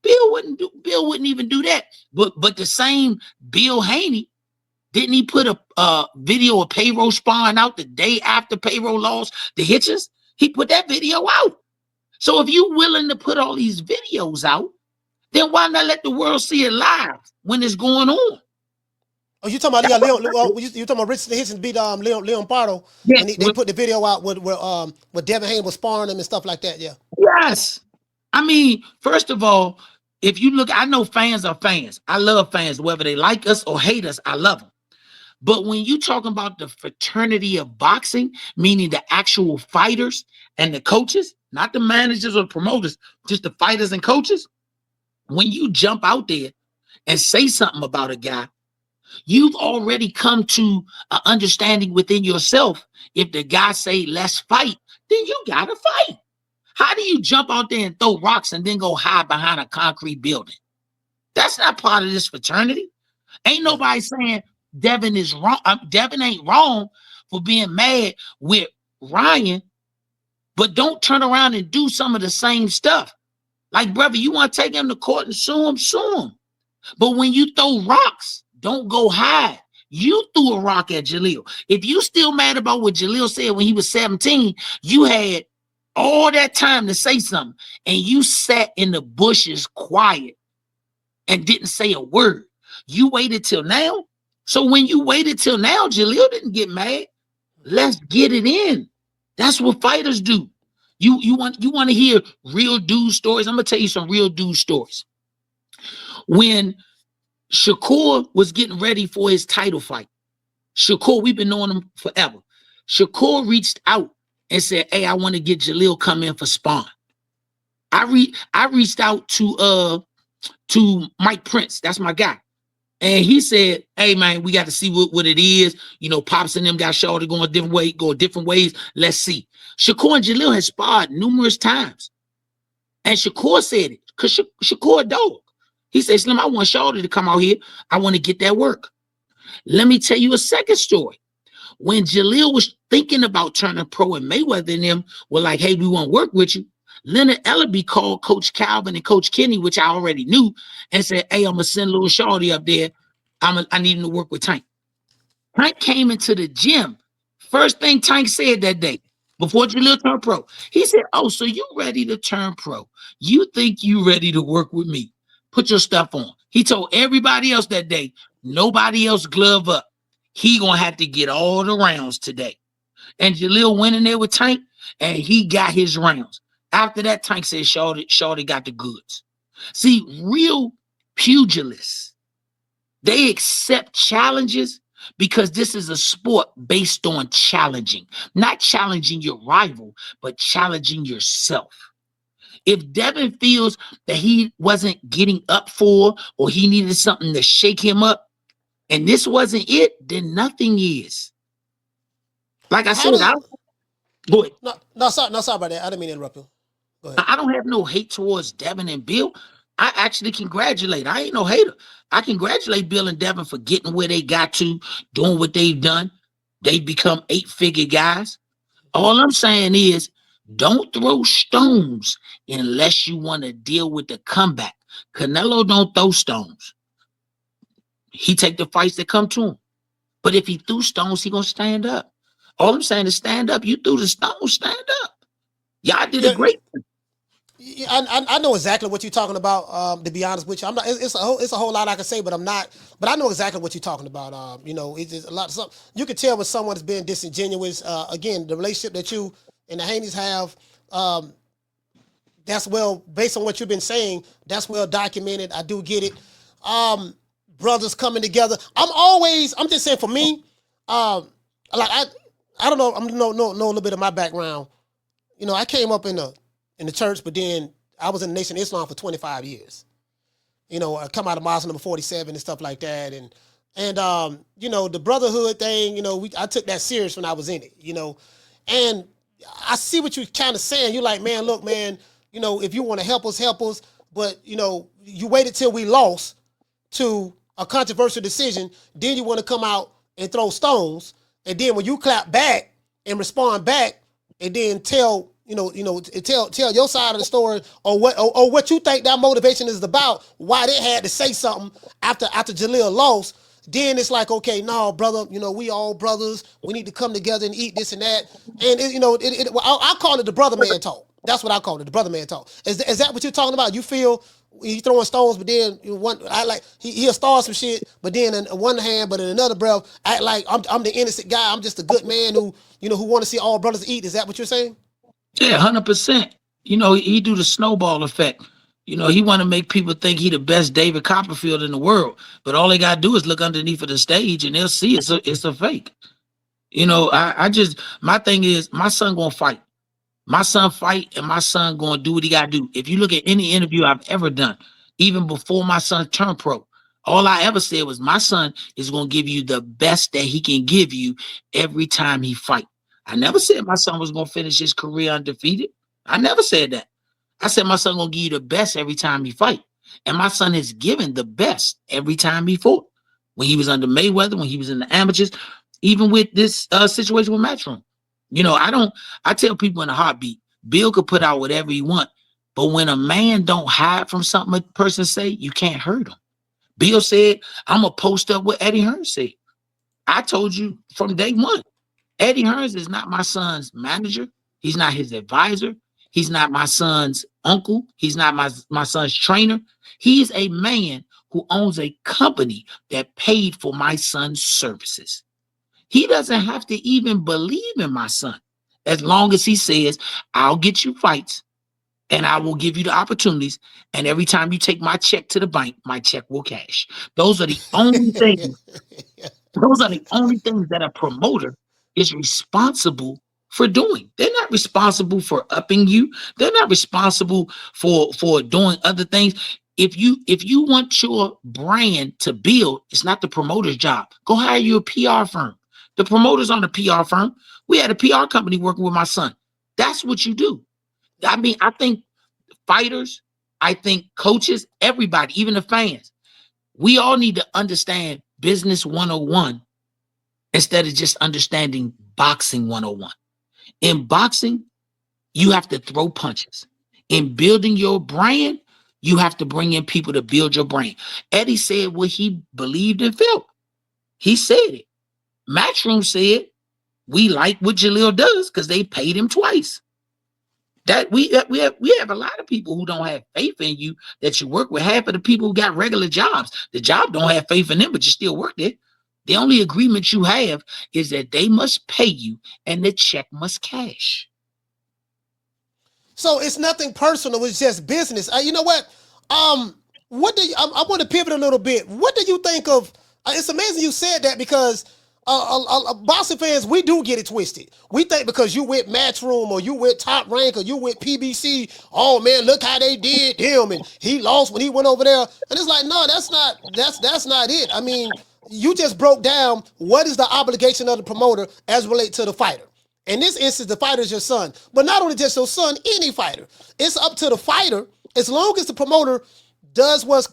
Speaker 2: Bill wouldn't even do that. But the same Bill Haney, didn't he put a video of payroll sparring out the day after payroll lost the Hitchens? He put that video out. So if you're willing to put all these videos out, then why not let the world see it live when it's going on?
Speaker 1: Oh, you talking about
Speaker 2: That's
Speaker 1: yeah,
Speaker 2: what
Speaker 1: Leon?
Speaker 2: I do.
Speaker 1: You talking about Richardson Hitchens beat Leon Pardo when
Speaker 2: Yes,
Speaker 1: they put the video out where Devin Haney was sparring him and stuff like that. Yeah.
Speaker 2: yes. I mean, first of all, if you look, I know fans are fans. I love fans, whether they like us or hate us, I love them. But when you talking about the fraternity of boxing, meaning the actual fighters and the coaches, not the managers or promoters, just the fighters and coaches, when you jump out there and say something about a guy, you've already come to an understanding within yourself. If the guy say, let's fight, then you got to fight. How do you jump out there and throw rocks and then go hide behind a concrete building? That's not part of this fraternity. Ain't
Speaker 1: Yeah.
Speaker 2: nobody saying Devin is wrong. Devin ain't wrong for being mad with Ryan, but don't turn around and do some of the same stuff. Like, brother, you want to take him to court and sue him, sue him. But when you throw rocks, don't go hide. You threw a rock at Jalil. If you still mad about what Jalil said when he was 17, you had all that time to say something, and you sat in the bushes quiet and didn't say a word. You waited till now. So when you waited till now, Jalil didn't get mad. Let's get it in. That's what fighters do. You want to hear real dude stories? I'm gonna tell you some real dude stories. When Shakur was getting ready for his title fight, Shakur, we've been knowing him forever. Shakur reached out and said, "Hey, I want to get Jalil come in for sparring." I reached out to Mike Prince. That's my guy. And he said, "Hey man, we got to see what it is. You know, Pops and them got shorty going different ways. Let's see." Shakur and Jalil had sparred numerous times, and Shakur said it because Shakur a dog. He said, "Slim, I want Shorty to come out here. I want to get that work." Let me tell you a second story. When Jalil was thinking about turning pro and Mayweather and them were like, "Hey, we want to work with you," Leonard Ellaby called Coach Calvin and Coach Kenny, which I already knew, and said, "Hey, I'm gonna send little Shorty up there. I need him to work with Tank." Tank came into the gym. First thing Tank said that day, before Jalil turned pro, he said, "Oh, so you ready to turn pro? You think you ready to work with me? Put your stuff on." He told everybody else that day, nobody else glove up. He gonna have to get all the rounds today. And Jalil went in there with Tank, and he got his rounds. After that, Tank said, Shorty got the goods. See, real pugilists, they accept challenges because this is a sport based on challenging, not challenging your rival, but challenging yourself. If Devin feels that he wasn't getting up for or he needed something to shake him up, and this wasn't it, then nothing is. Like I
Speaker 1: How
Speaker 2: said,
Speaker 1: does
Speaker 2: go ahead.
Speaker 1: no sorry about that. I didn't mean to interrupt you. Go ahead.
Speaker 2: I don't have no hate towards Devin and Bill. I actually congratulate. I ain't no hater. I congratulate Bill and Devin for getting where they got to, doing what they've done. They become 8-figure guys. All I'm saying is, don't throw stones unless you want to deal with the comeback. Canelo don't throw stones. He take the fights that come to him. But if he threw stones, he gonna stand up. All I'm saying is stand up. You threw the stones, stand up. Y'all did a
Speaker 1: Yeah,
Speaker 2: great.
Speaker 1: yeah, I know exactly what you're talking about. To be honest with you, I'm not. It's a whole lot I can say, but I'm not. But I know exactly what you're talking about. It's a lot. You can tell when someone is being disingenuous. Again, the relationship that you and the Haneys have. That's well based on what you've been saying. That's well documented. I do get it. Um, Brothers coming together. I'm just saying for me, um, like I don't know. I'm know a little bit of my background. You know, I came up in the church, but then I was in the Nation of Islam for 25 years. You know, I come out of Muslim number 47 and stuff like that, and you know, the brotherhood thing. You know, I took that serious when I was in it. You know, and I see what you're kind of saying. You're like, man, look, man, you know, if you want to help us, help us. But, you know, you waited till we lost to a controversial decision. Then you want to come out and throw stones. And then when you clap back and respond back and then tell, tell your side of the story or what you think that motivation is about, why they had to say something after Jalil lost. Then it's like, okay, no, brother, you know, we all brothers. We need to come together and eat this and that. And, I call it the brother man talk. That's what I call it, the brother man talk. Is that what you're talking about? You feel you throwing stones, but then he'll start some shit, but then in one hand, but in another breath, act like I'm the innocent guy. I'm just a good man who want to see all brothers eat. Is that what you're saying?
Speaker 2: Yeah, 100%. You know, he do the snowball effect. You know, he want to make people think he the best David Copperfield in the world, but all they gotta do is look underneath of the stage, and they'll see it's a fake. You know, my thing is my son gonna fight. My son fight, and my son gonna do what he gotta do. If you look at any interview I've ever done, even before my son turned pro, all I ever said was my son is gonna give you the best that he can give you every time he fight. I never said my son was gonna finish his career undefeated. I never said that. I said my son gonna give you the best every time he fight. And my son has given the best every time he fought. When he was under Mayweather, when he was in the amateurs, even with this situation with Matchroom. You know, I tell people in a heartbeat, Bill could put out whatever he want, but when a man don't hide from something a person say, you can't hurt him. Bill said, I'm gonna post up what Eddie Hearn said. I told you from day one, Eddie Hearns is not my son's manager. He's not his advisor. He's not my son's uncle. He's not my son's trainer. He's a man who owns a company that paid for my son's services. He doesn't have to even believe in my son as long as he says, I'll get you fights and I will give you the opportunities. And every time you take my check to the bank, my check will cash. Those are the only things those are the only things that a promoter is responsible for doing. They're not responsible for upping you. They're not responsible for doing other things. If you want your brand to build, it's not the promoter's job. Go hire you a PR firm. The promoter's on a PR firm. We had a PR company working with my son. That's what you do. I mean, I think fighters, I think coaches, everybody, even the fans, we all need to understand business 101 instead of just understanding boxing 101. In boxing, you have to throw punches. In building your brand, you have to bring in people to build your brand. Eddie said what he believed and felt. He said it. Matchroom said, we like what Jalil does because they paid him twice. That we have a lot of people who don't have faith in you that you work with. Half of the people who got regular jobs, the job don't have faith in them, but you still work there. The only agreement you have is that they must pay you and the check must cash.
Speaker 1: So it's nothing personal. It's just business. You know what? What do you, I want to pivot a little bit. What do you think of? It's amazing you said that because boxing fans, we do get it twisted. We think because you with Matchroom or you with Top Rank or you with PBC, oh man, look how they did him and he lost when he went over there. And it's like, no, that's not it. I mean, you just broke down what is the obligation of the promoter as relates to the fighter. In this instance, the fighter is your son. But not only just your son, any fighter. It's up to the fighter, as long as the promoter does what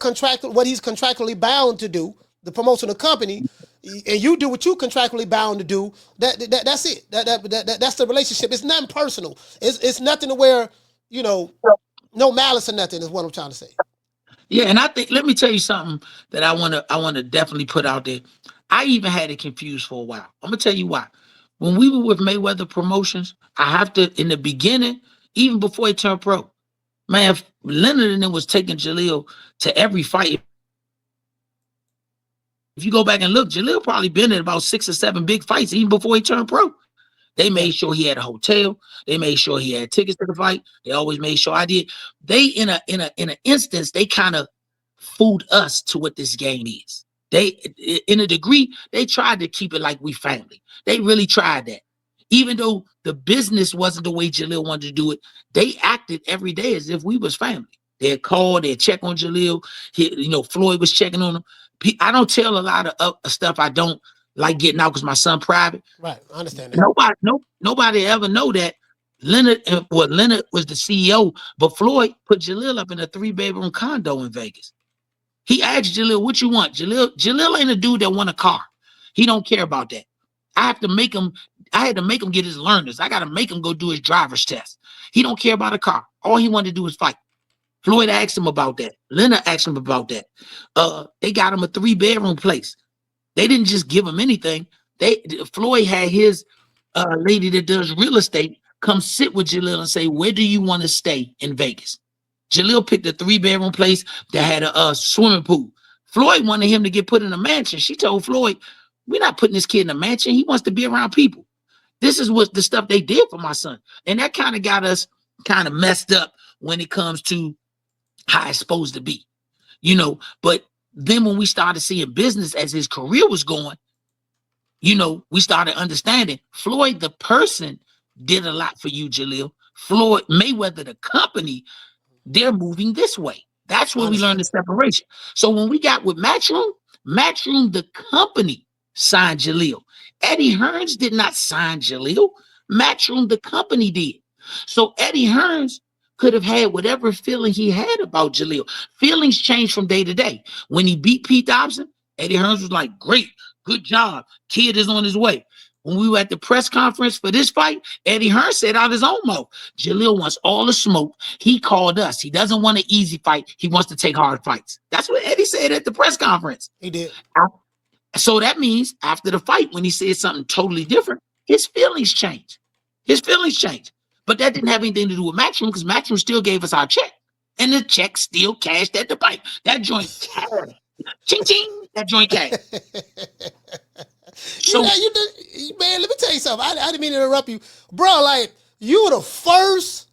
Speaker 1: he's contractually bound to do, the promotional company, and you do what you contractually bound to do, that's it. That's the relationship. It's nothing personal. It's nothing to where, no malice or nothing is what I'm trying to say.
Speaker 2: Yeah, and I think let me tell you something that I wanna definitely put out there. I even had it confused for a while. I'm gonna tell you why. When we were with Mayweather Promotions, I have to in the beginning, even before he turned pro, man, Leonard and them was taking Jalil to every fight. If you go back and look, Jalil probably been in about 6 or 7 big fights even before he turned pro. They
Speaker 1: Yeah.
Speaker 2: made sure he had a hotel. They made sure he had tickets to the fight. They always made sure I did. They in an instance, they kind of fooled us to what this game is. They in a degree, they tried to keep it like we family. They really tried that. Even though the business wasn't the way Jalil wanted to do it, they acted every day as if we was family. They'd call, they'd check on Jalil. Floyd was checking on him. I don't tell a lot of stuff I don't like getting out because my son private.
Speaker 1: Right. I understand that.
Speaker 2: Nobody ever know that Leonard was the CEO, but Floyd put Jalil up in a 3-bedroom condo in Vegas. He asked Jalil, "What you want?" Jalil ain't a dude that want a car. He don't care about that. I have to make him. I had to make him get his learners. I got to make him go do his driver's test. He don't care about a car. All he wanted to do was fight. Floyd asked him about that. Leonard asked him about that. They got him a 3-bedroom place. They didn't just give him anything. Floyd had his lady that does real estate come sit with Jalil and say, "Where do you want to stay in Vegas?" Jalil picked a 3-bedroom place that had a swimming pool. Floyd wanted him to get put in a mansion. She told Floyd, "We're not putting this kid in a mansion. He wants to be around people." This is what the stuff they did for my son. And that kind of got us kind of messed up when it comes to how it's supposed to be. But then when we started seeing business as his career was going, we started understanding Floyd, the person, did a lot for you, Jalil. Floyd Mayweather, the company, they're moving this way. That's
Speaker 1: I
Speaker 2: where we learned
Speaker 1: understand
Speaker 2: the
Speaker 1: that.
Speaker 2: separation. So when we got with Matchroom, the company signed Jalil. Eddie Hearns did not sign Jalil. Matchroom, the company did. So Eddie Hearns could have had whatever feeling he had about Jalil. Feelings change from day to day. When he beat Pete Dobson, Eddie Hearns was like, "Great, good job. Kid is on his way." When we were at the press conference for this fight, Eddie Hearns said out his own mouth, "Jalil wants all the smoke. He called us. He doesn't want an easy fight. He wants to take hard fights." That's what Eddie said at the press conference.
Speaker 1: He did.
Speaker 2: So that means after the fight, when he said something totally different, his feelings changed. His feelings changed. But that didn't have anything to do with Matchroom because Matchroom still gave us our check. And the check still cashed at the bank. That joint cashed. Ching ching. That joint cashed.
Speaker 1: You know,
Speaker 2: So
Speaker 1: man, let me tell you something. I didn't mean to interrupt you. Bro, like, you were the first,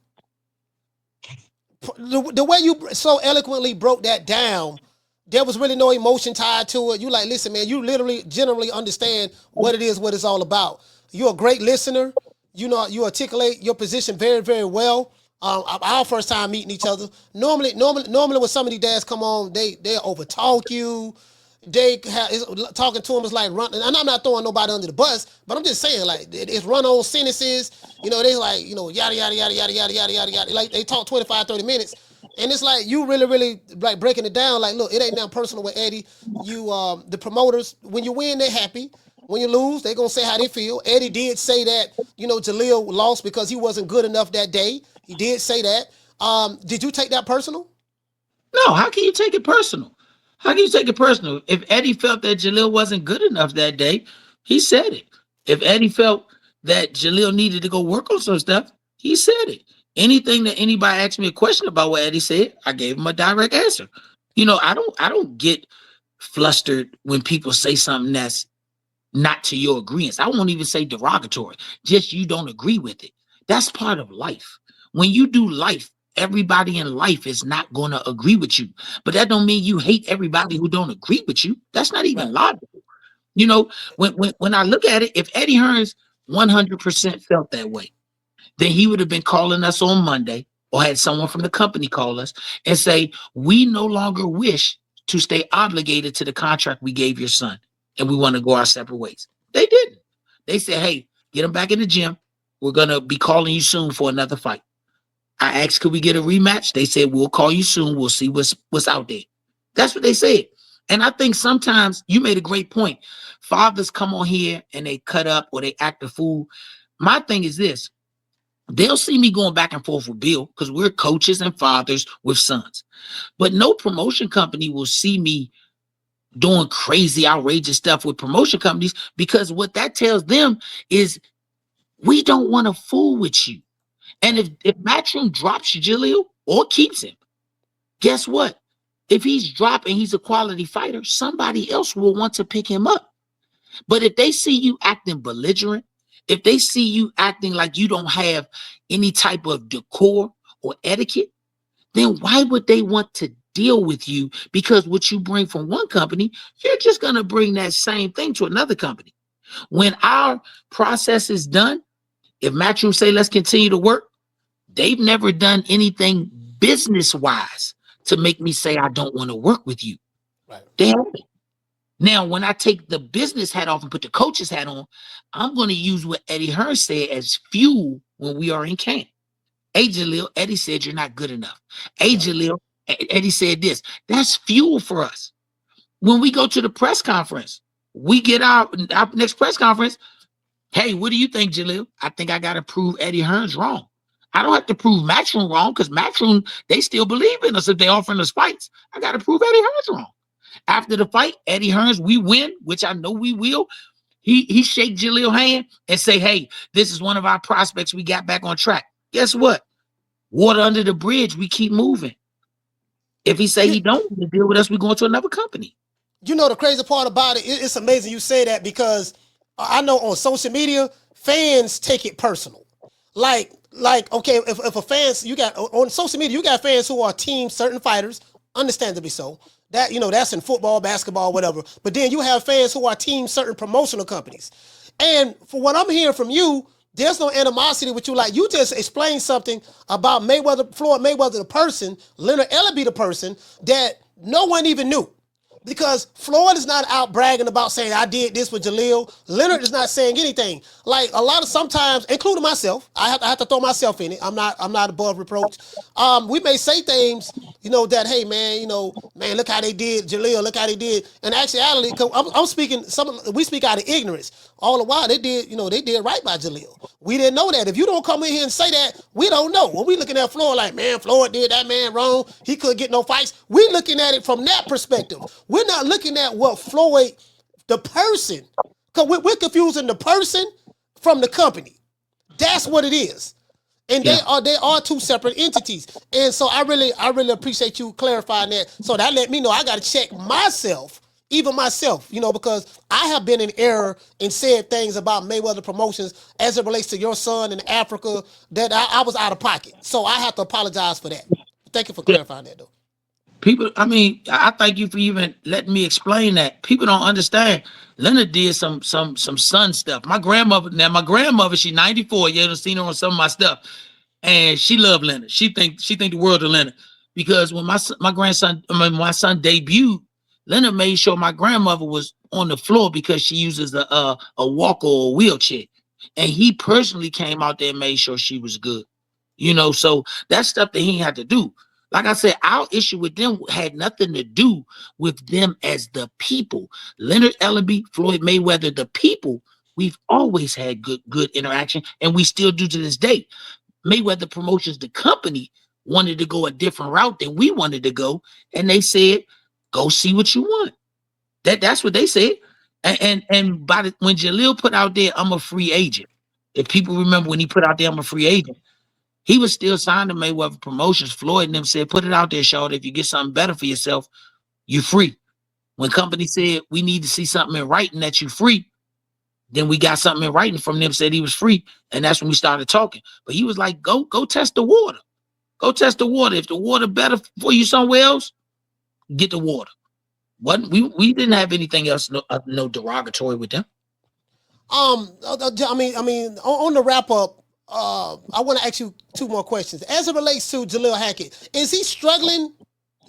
Speaker 1: the way you so eloquently broke that down, there was really no emotion tied to it. You like, listen, man, you literally generally understand what it is, what it's all about. You're a great listener. You articulate your position very, very well. Our first time meeting each other. Normally, when some of these dads come on, they overtalk you. They have talking to them is like run. And I'm not throwing nobody under the bus, but I'm just saying like it's run on sentences. They like yada yada yada yada yada yada yada yada. Like they talk 25, 30 minutes, and it's like you really like breaking it down. Like, look, it ain't nothing personal with Eddie. The promoters, when you win, they're happy. When you lose, they gonna say how they feel. Eddie did say that Jalil lost because he wasn't good enough that day. He did say that. Did you take that personal?
Speaker 2: no, how can you take it personal? How can you take it personal? If Eddie felt that Jalil wasn't good enough that day, he said it. If Eddie felt that Jalil needed to go work on some stuff, he said it. Anything that anybody asked me a question about what Eddie said, I gave him a direct answer. I don't get flustered when people say something that's not to your agreement. I won't even say derogatory, just you don't agree with it. That's part of life. When you do life, everybody in life is not going to agree with you. But that don't mean you hate everybody who don't agree with you. That's not even
Speaker 1: Right.
Speaker 2: logical. When I look at it, if Eddie Hearns 100% felt that way, then he would have been calling us on Monday or had someone from the company call us and say, "We no longer wish to stay obligated to the contract we gave your son and we want to go our separate ways." They didn't. They said, "Hey, get him back in the gym. We're going to be calling you soon for another fight." I asked, "Could we get a rematch?" They said, "We'll call you soon. We'll see what's out there." That's what they said. And I think sometimes you made a great point. Fathers come on here and they cut up or they act a fool. My thing is this. They'll see me going back and forth with Bill because we're coaches and fathers with sons. But no promotion company will see me doing crazy, outrageous stuff with promotion companies because what that tells them is we don't want to fool with you. And
Speaker 1: Right.
Speaker 2: if Matchroom drops Jalil or keeps him, guess what? If he's dropped and he's a quality fighter, somebody else will want to pick him up. But if they see you acting belligerent If they see you acting like you don't have any type of decor or etiquette, then why would they want to deal with you? Because what you bring from one company, you're just going to bring that same thing to another company. When our process is done, if Matchroom say let's continue to work, they've never done anything business wise to make me say I don't want to work with you.
Speaker 1: Right.
Speaker 2: They haven't. Now, when I take the business hat off and put the coach's hat on, I'm going to use what Eddie Hearn said as fuel when we are in camp. Hey, Jalil, Eddie said you're not good enough. Hey,
Speaker 1: Right.
Speaker 2: Jalil, Eddie said this. That's fuel for us. When we go to the press conference, we get our next press conference. Hey, what do you think, Jalil? I think I got to prove Eddie Hearn's wrong. I don't have to prove Matchroom wrong because Matchroom, they still believe in us if they offering us fights. I got to prove Eddie Hearn's wrong. After the fight, Eddie Hearns, we win, which I know we will. He shake Jalil's hand and say, hey, this is one of our prospects. We got back on track. Guess what? Water under the bridge. We keep moving. If he say
Speaker 1: You,
Speaker 2: he don't want to deal with us, we going to another company.
Speaker 1: you know the crazy part about it, it's amazing you say that because I know on social media, fans take it personal. Like okay, if a fans you got on social media, you got fans who are team certain fighters, understandably so. That that's in football, basketball, whatever. But then you have fans who are team certain promotional companies. And for what I'm hearing from you, there's no animosity with you. Like you just explained something about Mayweather, Floyd Mayweather, the person, Leonard Ellerbe, the person that no one even knew. Because Floyd is not out bragging about saying I did this with Jalil. Leonard is not saying anything. Like a lot of sometimes, including myself, I have to throw myself in it. I'm not above reproach. We may say things, that hey man, man, look how they did Jalil, look how they did. And actuality, I'm speaking we speak out of ignorance. All the while they did, they did right by Jalil. We didn't know that. If you don't come in here and say that, we don't know. When we looking at Floyd like, man, Floyd did that man wrong. He couldn't get no fights. We looking at it from that perspective. We're not looking at what Floyd, the person, because we're confusing the person from the company. That's what it is. And they are two separate entities. And so I really appreciate you clarifying that. So that let me know I got to check myself, even myself, because I have been in error and said things about Mayweather Promotions as it relates to your son in Africa that I was out of pocket. So I have to apologize for that. Thank you for
Speaker 2: Yeah.
Speaker 1: clarifying that, though.
Speaker 2: People, I mean, I thank you for even letting me explain that. People don't understand. Leonard did some son stuff. My grandmother, she's 94. You ever seen her on some of my stuff, and she loved Leonard. She think the world of Leonard because when my son debuted, Leonard made sure my grandmother was on the floor because she uses a walker or a wheelchair, and he personally came out there and made sure she was good. So that's stuff that he had to do. Like I said, our issue with them had nothing to do with them as the people. Leonard Ellerbe, Floyd Mayweather, the people, we've always had good interaction, and we still do to this day. Mayweather Promotions, the company, wanted to go a different route than we wanted to go, and they said, "Go see what you want." That's what they said. And when Jalil put out there, "I'm a free agent," if people remember when he put out there, "I'm a free agent," he was still signed to Mayweather Promotions. Floyd and them said, "Put it out there, Shawty. If you get something better for yourself, you're free." When company said we need to see something in writing that you're free, then we got something in writing from them, said he was free, and that's when we started talking. But he was like, "Go test the water. Go test the water. If the water better for you somewhere else, get the water." What we didn't have anything else, no derogatory with them.
Speaker 1: On the wrap up, I want to ask you two more questions. As it relates to Jalil Hackett, is he struggling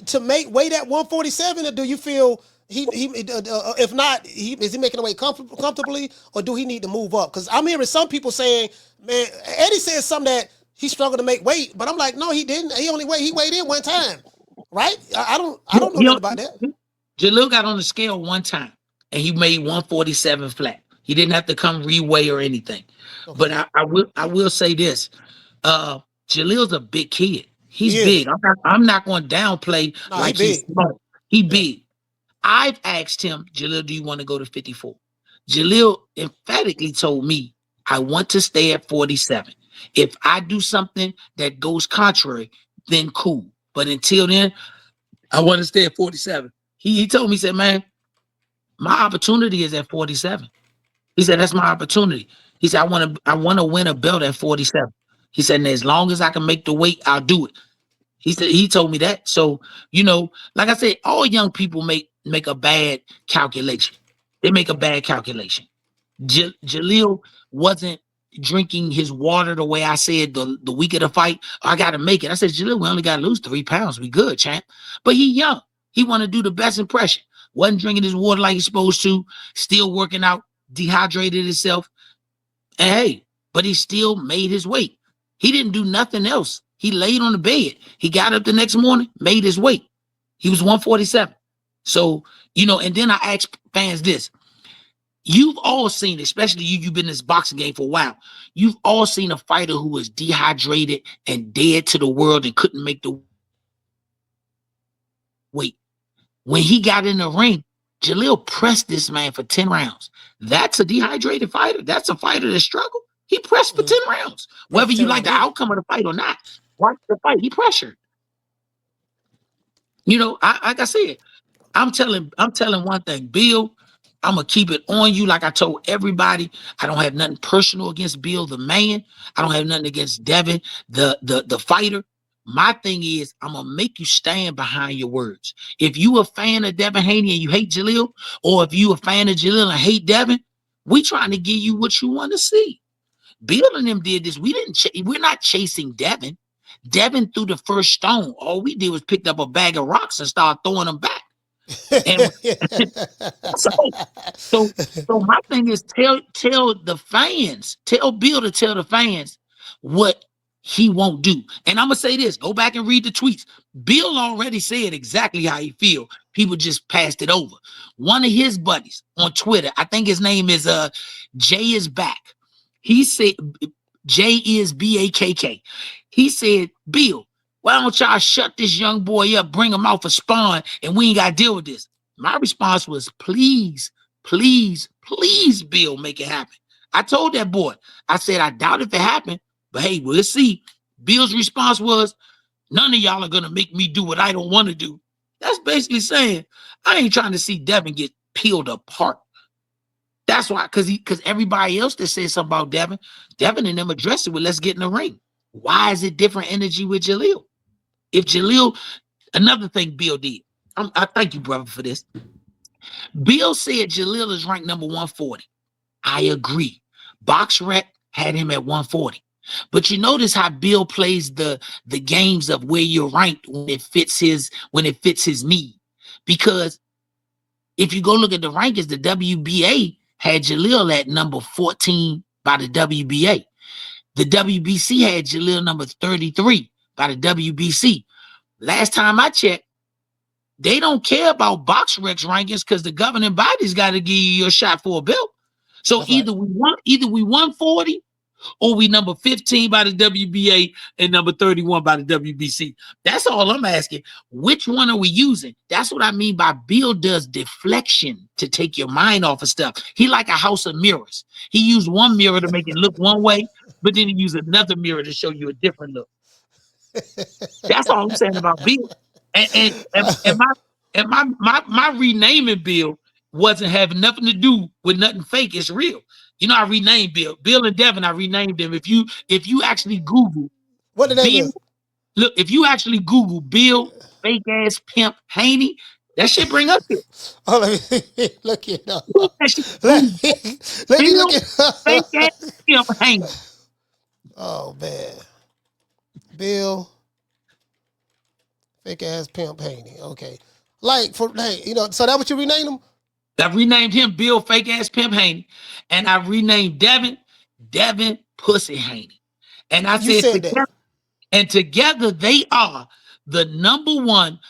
Speaker 1: to make weight at 147, or do you feel if not, is he making the weight comfortably, or do he need to move up? Because I'm hearing some people saying, man, Eddie said something that he struggled to make weight, but I'm like, no, he didn't. He weighed in one time, right? I don't know nothing about that.
Speaker 2: Jalil got on the scale one time and he made 147 flat. He didn't have to come reweigh or anything.
Speaker 1: Okay.
Speaker 2: But I will say this. Jalil's a big kid. He's
Speaker 1: He
Speaker 2: big.
Speaker 1: is.
Speaker 2: I'm not going to downplay
Speaker 1: No,
Speaker 2: like
Speaker 1: he
Speaker 2: he's
Speaker 1: big.
Speaker 2: small. He
Speaker 1: Yeah.
Speaker 2: big. I've asked him, Jalil, do you want to go to 54? Jalil emphatically told me, I want to stay at 47. If I do something that goes contrary, then cool. But until then, I want to stay at 47. He told me, he said, man, my opportunity is at 47. He said, that's my opportunity. He said, I want to win a belt at 47. He said, and as long as I can make the weight, I'll do it. He said he told me that. So, like I said, all young people make a bad calculation. They make a bad calculation. Jalil wasn't drinking his water the way I said the week of the fight. I got to make it. I said, Jalil, we only got to lose 3 pounds. We good, champ. But he young. He want to do the best impression. Wasn't drinking his water like he's supposed to. Still working out. Dehydrated himself. And hey, but he still made his weight. He didn't do nothing else. He laid on the bed. He got up the next morning, made his weight. He was 147. So, and then I asked fans this. You've all seen, especially you've been in this boxing game for a while. You've all seen a fighter who was dehydrated and dead to the world and couldn't make the weight. When he got in the ring, Jalil pressed this man for 10 rounds. That's a dehydrated fighter. That's a fighter that struggled. He pressed for 10 rounds. Whether you like the outcome of the fight or not, watch the fight. He pressured. Like I said, I'm telling one thing, Bill, I'm gonna keep it on you. Like I told everybody, I don't have nothing personal against Bill, the man. I don't have nothing against Devin, the fighter. My thing is, I'm gonna make you stand behind your words. If you a fan of Devin Haney and you hate Jalil, or if you a fan of Jalil and hate Devin, we trying to give you what you want to see. Bill and them did this. We're not chasing Devin. Devin threw the first stone. All we did was picked up a bag of rocks and started throwing them back. And so my thing is tell the fans, tell Bill to tell the fans what he won't do. And I'm gonna say this: go back and read the tweets. Bill already said exactly how he feel. People just passed it over. One of his buddies on Twitter, I think his name is Jay is back. He said Jay is BAKK. He said, Bill, why don't y'all shut this young boy up, bring him out for spawn, and we ain't got to deal with this? My response was, please, please, please, Bill, make it happen. I told that boy, I said, I doubt if it happened, but hey, we'll see. Bill's response was, none of y'all are going to make me do what I don't want to do. That's basically saying, I ain't trying to see Devin get peeled apart. That's why, because everybody else that said something about Devin and them addressed it with let's get in the ring. Why is it different energy with Jalil? If Jalil, another thing Bill did, I thank you, brother, for this. Bill said Jalil is ranked number 140. I agree. BoxRec had him at 140. But you notice how Bill plays the games of where you're ranked when it fits his need. Because if you go look at the rankings, the WBA had Jalil at number 14 by the WBA. The WBC had Jalil number 33 by the WBC. Last time I checked, they don't care about BoxRec's rankings because the governing body's got to give you your shot for a belt. So either we 140 or we number 15 by the WBA and number 31 by the WBC. That's all I'm asking. Which one are we using? That's what I mean by Bill does deflection to take your mind off of stuff. He like a house of mirrors. He used one mirror to make it look one way, but then he used another mirror to show you a different look. That's all I'm saying about Bill. And my renaming Bill wasn't having nothing to do with nothing fake. It's real. I renamed Bill and Devin. I renamed them. If you actually Google
Speaker 1: what the name
Speaker 2: Bill,
Speaker 1: is?
Speaker 2: Look, if you actually Google Bill fake ass Pimp Haney, that shit bring up here.
Speaker 1: Oh, let me look it up.
Speaker 2: Let me look it up. Fake ass Pimp Haney.
Speaker 1: Oh man, Bill fake ass Pimp Haney. Okay, so that what you renamed him?
Speaker 2: I renamed him Bill fake ass Pimp Haney, and I renamed Devin Pussy Haney. And I said together they are the number one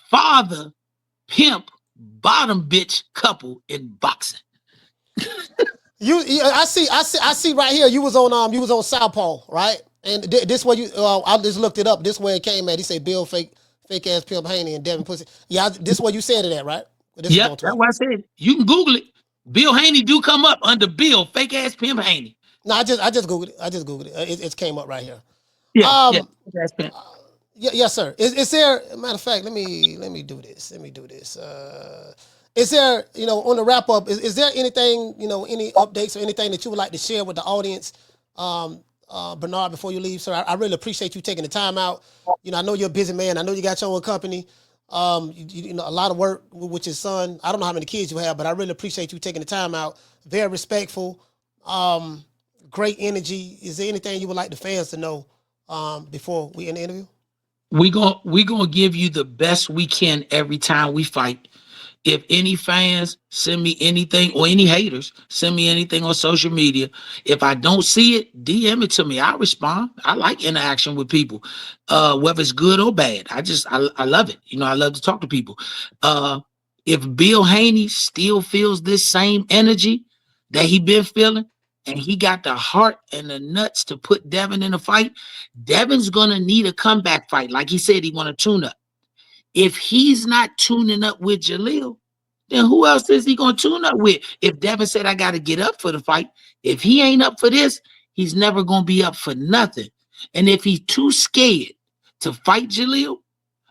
Speaker 2: father pimp bottom bitch couple in boxing.
Speaker 1: I see right here. You was on Southpaw, right? And this way I just looked it up. This way it came at. He said Bill fake ass Pimp Haney and Devin Pussy. Yeah, this way you said it at, right?
Speaker 2: Yeah, that's what I said. You can Google it. Bill Haney do come up under Bill fake ass Pimp Haney.
Speaker 1: No, I just Googled it. It came up right here.
Speaker 2: Yeah,
Speaker 1: yes, sir. Is there? Matter of fact, let me do this. Is there, on the wrap up, is there anything, any updates or anything that you would like to share with the audience, Bernard, before you leave, sir? I really appreciate you taking the time out. I know you're a busy man. I know you got your own company. A lot of work with your son. I don't know how many kids you have, but I really appreciate you taking the time out. Very respectful. Great energy. Is there anything you would like the fans to know before we end the interview?
Speaker 2: We gonna give you the best we can every time we fight. If any fans send me anything or any haters send me anything on social media, if I don't see it, DM it to me. I respond. I like interaction with people, whether it's good or bad. I love it. I love to talk to people. If Bill Haney still feels this same energy that he been feeling, and he got the heart and the nuts to put Devin in a fight, Devin's gonna need a comeback fight. Like he said, he want to tune up. If he's not tuning up with Jalil, then who else is he going to tune up with? If Devin said, I got to get up for the fight, if he ain't up for this, he's never going to be up for nothing. And if he's too scared to fight Jalil,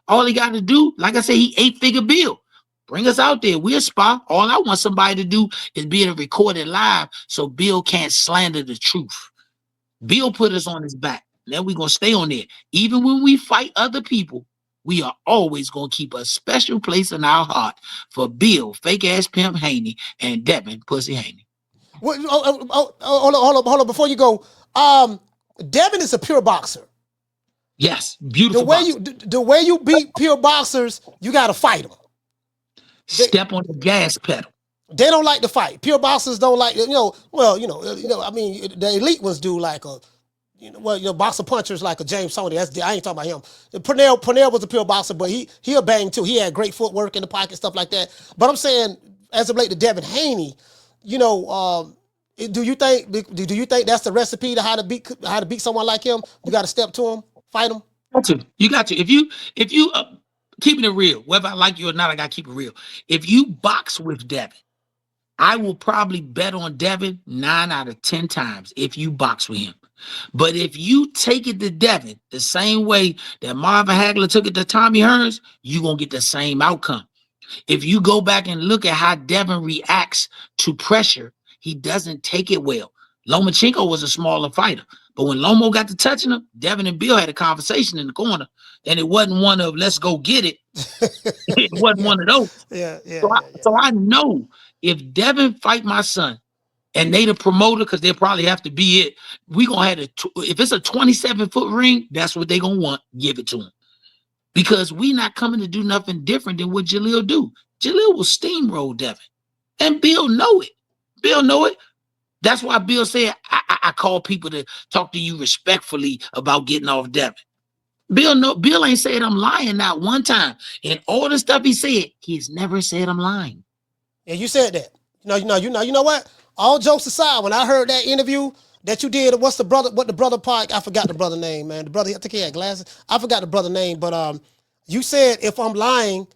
Speaker 2: all he got to do, like I said, he 8-figure Bill. Bring us out there. We're spot. All I want somebody to do is be able to record it live so Bill can't slander the truth. Bill put us on his back. Now we're going to stay on there. Even when we fight other people, we are always going to keep a special place in our heart for Bill, fake ass Pimp Haney, and Devin, Pussy Haney.
Speaker 1: Hold on. Before you go, Devin is a pure boxer.
Speaker 2: Yes, beautiful.
Speaker 1: The way you beat pure boxers, you got to fight them.
Speaker 2: Step on the gas pedal.
Speaker 1: They don't like to fight. Pure boxers don't like. I mean, the elite ones do like a. Boxer punchers like a James Toney. I ain't talking about him. Pernell was a pure boxer, but he'll bang too. He had great footwork in the pocket, stuff like that. But I'm saying, as of late to Devin Haney, do you think that's the recipe to how to beat someone like him? You got to step to him, fight him.
Speaker 2: You got to. If you keeping it real, whether I like you or not, I got to keep it real. If you box with Devin, I will probably bet on Devin 9 out of 10 times if you box with him. But if you take it to Devin the same way that Marvin Hagler took it to Tommy Hearns, you're going to get the same outcome. If you go back and look at how Devin reacts to pressure, he doesn't take it well. Lomachenko was a smaller fighter, but when Lomo got to touching him, Devin and Bill had a conversation in the corner, and it wasn't one of let's go get it. It wasn't one of those. So I know if Devin fight my son, and they the promoter, because they'll probably have to be it. We gonna have if it's a 27-foot ring, that's what they gonna want. Give it to him, because we not coming to do nothing different than what Jalil do. Jalil will steamroll Devin, and Bill know it. Bill know it. That's why Bill said I call people to talk to you respectfully about getting off Devin. Bill ain't said I'm lying not one time. And all the stuff he said, he's never said I'm lying.
Speaker 1: Yeah, you said that. You know what? All jokes aside, when I heard that interview that you did, what the brother part, I forgot the brother name, man. The brother, I think he had glasses. I forgot the brother name, but you said if I'm lying,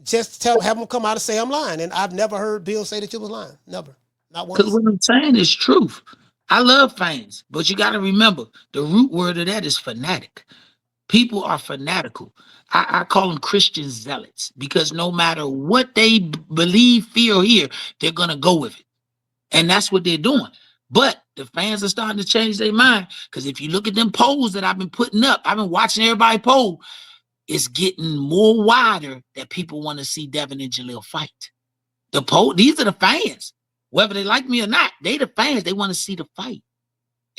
Speaker 1: just have him come out and say I'm lying. And I've never heard Bill say that you was lying. Never. Not once.
Speaker 2: Because what I'm saying is truth. I love fans, but you got to remember the root word of that is fanatic. People are fanatical. I call them Christian zealots, because no matter what they believe, feel, or hear, they're going to go with it. And that's what they're doing. But the fans are starting to change their mind, because if you look at them polls that I've been putting up, I've been watching everybody poll, it's getting more wider that people want to see Devin and Jalil fight. These are the fans. Whether they like me or not, they the fans. They want to see the fight.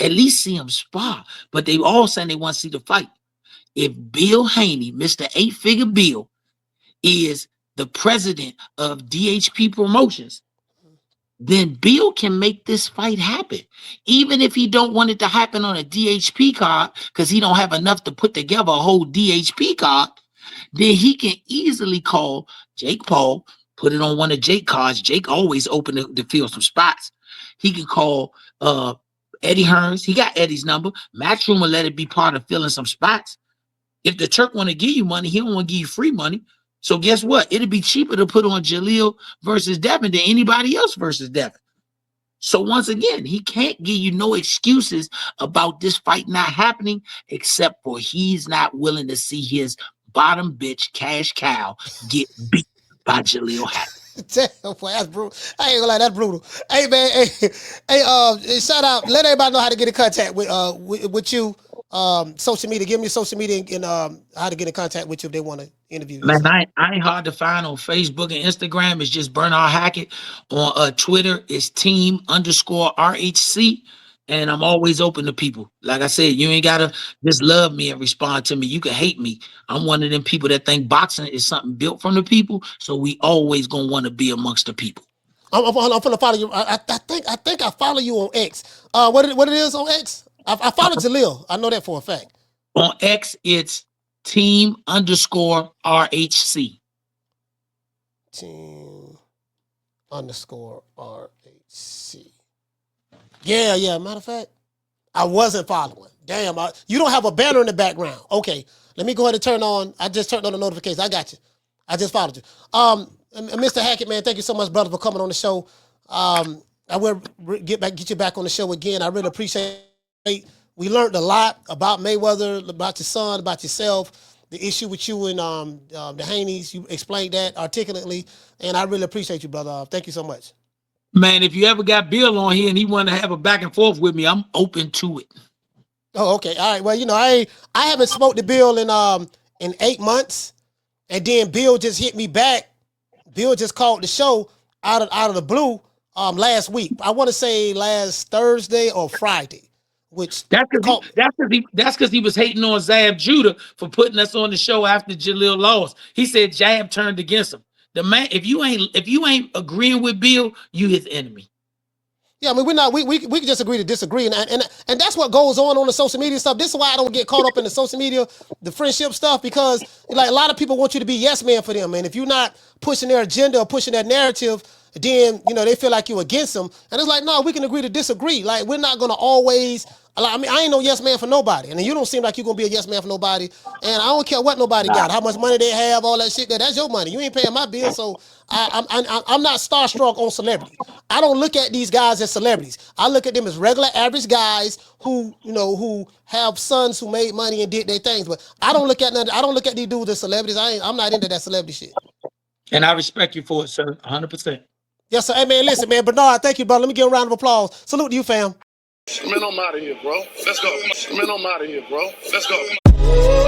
Speaker 2: At least see them spar. But they all saying they want to see the fight. If Bill Haney, Mr. 8-figure Bill, is the president of DHP Promotions, then Bill can make this fight happen. Even if he don't want it to happen on a DHP card, because he don't have enough to put together a whole DHP card, then he can easily call Jake Paul, put it on one of Jake cards. Jake always open to fill some spots. He can call Eddie Hearns. He got Eddie's number. Matchroom will let it be part of filling some spots. If the Turk want to give you money, he don't want to give you free money. So guess what? It'd be cheaper to put on Jalil versus Devin than anybody else versus Devin. So once again, he can't give you no excuses about this fight not happening, except for he's not willing to see his bottom bitch cash cow get beat by Jalil Hackett.
Speaker 1: Damn, boy, that's brutal. I ain't gonna lie, that's brutal. Hey man, shout out. Let everybody know how to get in contact with you. Social media. Give me social media and how to get in contact with you if they want to interview you.
Speaker 2: Man, I ain't hard to find on Facebook and Instagram. It's just Bernard Hackett. On Twitter, it's team_RHC. And I'm always open to people. Like I said, you ain't gotta just love me and respond to me. You can hate me. I'm one of them people that think boxing is something built from the people. So we always gonna want to be amongst the people.
Speaker 1: I'm gonna follow you. I think I follow you on X. What it is on X? I follow Jalil. I know that for a fact.
Speaker 2: On X, it's team_RHC.
Speaker 1: Team_RHC. Yeah. Matter of fact, I wasn't following. Damn, you don't have a banner in the background. Okay, let me go ahead and turn on. I just turned on the notifications. I got you. I just followed you. Mr. Hackett, man, thank you so much, brother, for coming on the show. I will get you back on the show again. I really appreciate it. We learned a lot about Mayweather, about your son, about yourself, the issue with you and the Haneys. You explained that articulately, and I really appreciate you, brother. Thank you so much.
Speaker 2: Man, if you ever got Bill on here and he want to have a back and forth with me, I'm open to it.
Speaker 1: Oh, okay. All right. Well, I haven't smoked the Bill in 8 months, and then Bill just hit me back. Bill just called the show out of the blue last week. I want to say last Thursday or Friday. Which
Speaker 2: that's because he was hating on Zab Judah for putting us on the show after Jalil lost. He said Jab turned against him. The man, if you ain't agreeing with Bill, you his enemy.
Speaker 1: Yeah, I mean, we can just agree to disagree, and that's what goes on the social media stuff. This is why I don't get caught up in the social media, the friendship stuff, because like a lot of people want you to be yes man for them, and if you're not pushing their agenda or pushing their narrative, then they feel like you're against them, and it's like, no, we can agree to disagree. Like, we're not gonna always. I mean, I ain't no yes man for nobody, and you don't seem like you're gonna be a yes man for nobody. And I don't care what nobody got, how much money they have, all that shit. That's your money. You ain't paying my bill, so I'm not starstruck on celebrity. I don't look at these guys as celebrities. I look at them as regular, average guys who have sons who made money and did their things. But I don't look at these dudes as celebrities. I'm not into that celebrity shit.
Speaker 2: And I respect you for it, sir, 100%.
Speaker 1: Yes, sir. Hey man, listen, man, Bernard, thank you, brother. Let me give a round of applause. Salute to you, fam.
Speaker 3: Man, I'm out of here, bro. Let's go. Man, I'm out of here, bro. Let's go.